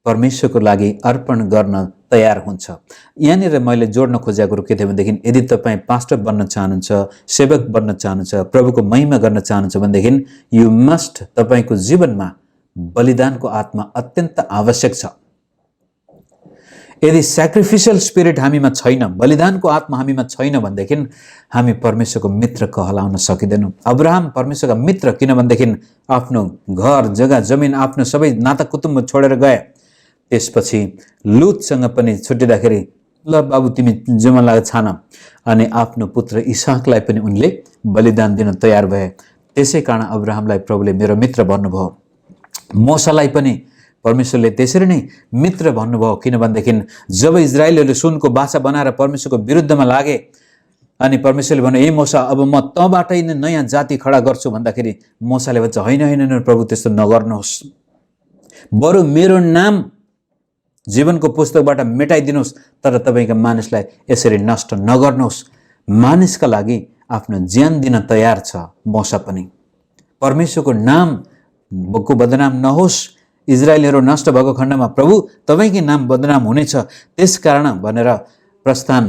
परमेश्वरको लागि अर्पण गर्न तयार हुन्छ। यहाँनिर मैले जोड्न खोजेको कुरो के थियो भनेदेखि, यदि तपाईँ पास्टर बन्न चाहनुहुन्छ, सेवक बन्न चाहनुहुन्छ, प्रभुको महिमा गर्न चाहनुहुन्छ भनेदेखि यु मस्ट, तपाईँको जीवनमा बलिदानको आत्मा अत्यन्त आवश्यक छ। यदि स्याक्रिफिसियल स्पिरिट हामीमा छैन, बलिदानको आत्मा हामीमा छैन भनेदेखि हामी परमेश्वरको मित्र कहलाउन सकिँदैनौँ। अब्राहम परमेश्वरका मित्र किनभनेदेखि आफ्नो घर जग्गा जमिन आफ्नो सबै नाता कुटुम्ब छोडेर गए। त्यसपछि लुतसँग पनि छुट्टिँदाखेरि ल बाबु तिमी जुमा लाग छान, अनि आफ्नो पुत्र इसाकलाई पनि उनले बलिदान दिन तयार भए। त्यसै कारण अब्राहमलाई प्रभुले मेरो मित्र भन्नुभयो। मोसालाई पनि परमेश्वरले त्यसरी नै मित्र भन्नुभयो, किनभनेदेखि जब इजरायलीहरूले सुनको बाछा बनाएर परमेश्वरको विरुद्धमा लागे अनि परमेश्वरले भन्यो ए मोसा अब म तँबाटै नै नयाँ जाति खडा गर्छु भन्दाखेरि मोसाले भन्छ होइन होइन प्रभु त्यस्तो नगर्नुहोस्, बरु मेरो नाम जीवनको पुस्तकबाट मेटाइदिनुहोस्, तर तपाईँका मानिसलाई यसरी नष्ट नगर्नुहोस्। मानिसका लागि आफ्नो ज्यान दिन तयार छ मोसा पनि। परमेश्वरको नामको बदनाम नहोस्, इजरायलीहरू नष्ट भएको खण्डमा प्रभु तपाईँकै नाम बदनाम हुनेछ, त्यसकारण भनेर प्रस्थान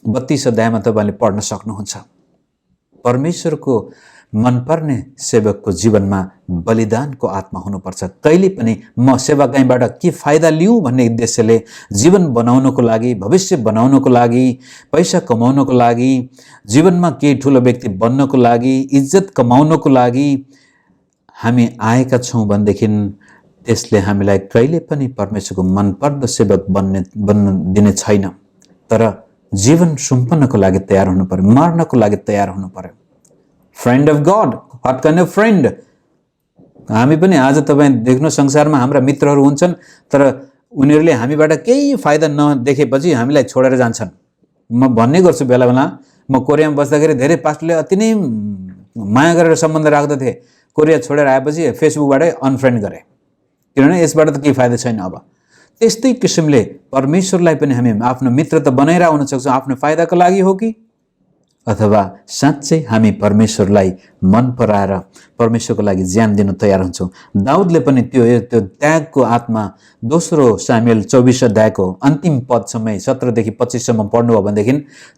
32 अध्यायमा तपाईँले पढ्न सक्नुहुन्छ। परमेश्वरको मनपर्ने सेवकको जीवनमा बलिदानको आत्मा हुनुपर्छ। कहिले पनि म सेवाकाईबाट के फाइदा लिऊँ भन्ने उद्देश्यले जीवन बनाउनको लागि, भविष्य बनाउनको लागि, पैसा कमाउनको लागि, जीवनमा केही ठुलो व्यक्ति बन्नको लागि, इज्जत कमाउनको लागि हामी आएका छौँ भनेदेखि त्यसले हामीलाई कहिले पनि परमेश्वरको मनपर्दो सेवक बन्न दिने छैन। तर जीवन सुम्पनको लागि तयार हुनु पर्यो, मर्नको लागि तयार हुनु पर्यो। Friend of God, what kind of friend? हामी पनि आज तपाईँ देख्नु संसारमा हाम्रा मित्रहरू हुन्छन्, तर उनीहरूले हामीबाट केही फाइदा नदेखेपछि हामीलाई छोडेर जान्छन्। म भन्ने गर्छु बेला बेला, म कोरियामा बस्दाखेरि धेरै पास्टरले अति नै माया गरेर सम्बन्ध राख्दथे, कोरिया छोडेर आएपछि फेसबुकबाटै अनफ्रेन्ड गरे, किनभने यसबाट त केही फाइदा छैन। अब त्यस्तै किसिमले परमेश्वरलाई पनि हामी आफ्नो मित्र त बनाएर आउन सक्छौँ, आफ्नो फाइदाको लागि हो कि अथवा साँच्चै हामी परमेश्वरलाई मन पराएर परमेश्वरको लागि ज्यान दिन तयार हुन्छौँ। दाउदले पनि त्यो त्यागको आत्मा 2 सामुएल 24 अध्यायको अन्तिम पदसम्म 17 देखि 25 सम्म पढ्नुभयो भनेदेखि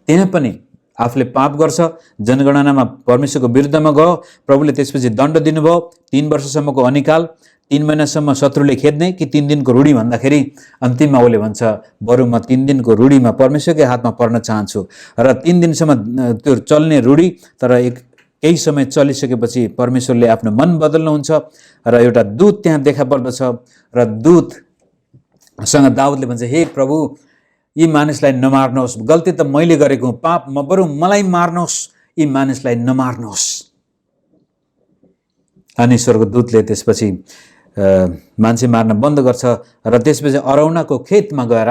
त्यहाँ पनि आफूले पाप गर्छ, जनगणनामा परमेश्वरको विरुद्धमा गयो, प्रभुले त्यसपछि दण्ड दिनुभयो, 3 वर्षसम्मको अनिकाल, 3 महिनासम्म शत्रुले खेद्ने कि 3 दिनको रूढी भन्दाखेरि अन्तिममा उसले भन्छ बरु म 3 दिनको रूढीमा परमेश्वरकै हातमा पर्न चाहन्छु। र 3 दिनसम्म त्यो चल्ने रूढी, तर केही समय चलिसकेपछि परमेश्वरले आफ्नो मन बदल्नुहुन्छ र एउटा दूत त्यहाँ देखा पर्दछ र दूतसँग दाउदले भन्छ हे प्रभु यी मानिसलाई नमार्नुहोस्, गल्ती त मैले गरेको पाप, म बरु मलाई मार्नुहोस्, यी मानिसलाई नमार्नुहोस्। अनि स्वर्गदूतले त्यसपछि मान्छे मार्न बन्द गर्छ र त्यसपछि अराउनाको खेतमा गएर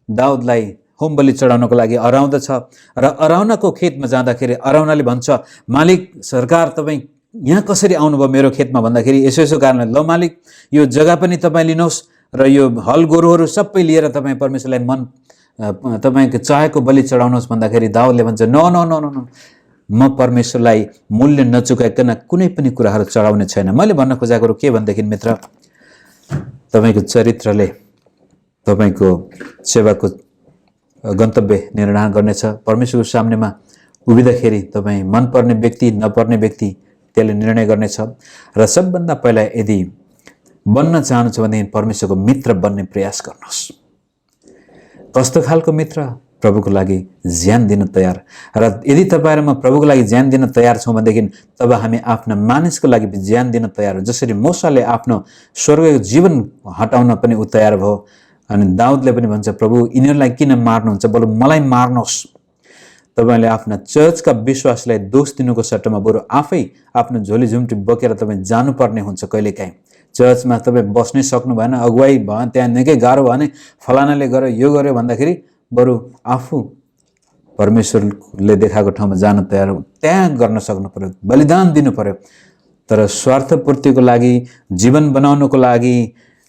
दाउदलाई होम बलि चढाउनको लागि अराउँदछ र अराउनाको खेतमा जाँदाखेरि अराउनाले भन्छ मालिक सरकार तपाईँ यहाँ कसरी आउनुभयो मेरो खेतमा भन्दाखेरि यसो कारणले ल मालिक यो जग्गा पनि तपाईँ लिनुहोस् र यो हल गोरुहरू सबै लिएर तपाईँ परमेश्वरलाई तपाईँको चाहेको बलि चढाउनुहोस् भन्दाखेरि दाउदले भन्छ no no no no no, म परमेश्वरलाई मूल्य नचुकाइकन कुनै पनि कुराहरू चढाउने छैन। मैले भन्न खोजेको के भनेदेखि मित्र, तपाईँको चरित्रले तपाईँको सेवाको गन्तव्य निर्धारण गर्नेछ। परमेश्वरको सामनेमा उभिँदाखेरि तपाईँ मनपर्ने व्यक्ति नपर्ने व्यक्ति त्यसले निर्णय गर्नेछ। र सबभन्दा पहिला यदि बन्न चाहनुहुन्छ भनेदेखि परमेश्वरको मित्र बन्ने प्रयास गर्नुहोस्। कस्तो खालको मित्र? प्रभुको लागि ज्यान दिन तयार। र यदि तपाईँहरू म प्रभुको लागि ज्यान दिन तयार छौँ भनेदेखि तब हामी आफ्ना मानिसको लागि ज्यान दिन तयार हो। जसरी मूसाले आफ्नो स्वर्गको जीवन हटाउन पनि उ तयार भयो, अनि दाउदले पनि भन्छ प्रभु यिनीहरूलाई किन मार्नुहुन्छ, बरु मलाई मार्नुहोस्। तपाईँले आफ्ना चर्चका विश्वासलाई दोष दिनुको सट्टामा बरु आफै आफ्नो झोली झुम्टी बोकेर तपाईँ जानुपर्ने हुन्छ। कहिलेकाहीँ चर्चमा तपाईँ बस्नै सक्नु भएन, अगुवाई भयो, त्यहाँ निकै गाह्रो भयो भने फलानाले गर्यो यो गर्यो भन्दाखेरि बरु आफू परमेश्वरले देखाएको ठाउँमा जान तयार हो, त्याग गर्न सक्नु पर्यो, बलिदान दिनु पर्यो। तर स्वार्थपूर्तिको लागि, जीवन बनाउनको लागि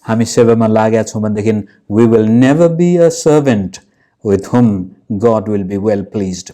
हामी सेवामा लागेका छौँ भनेदेखि we will never be a servant with whom God will be well pledged.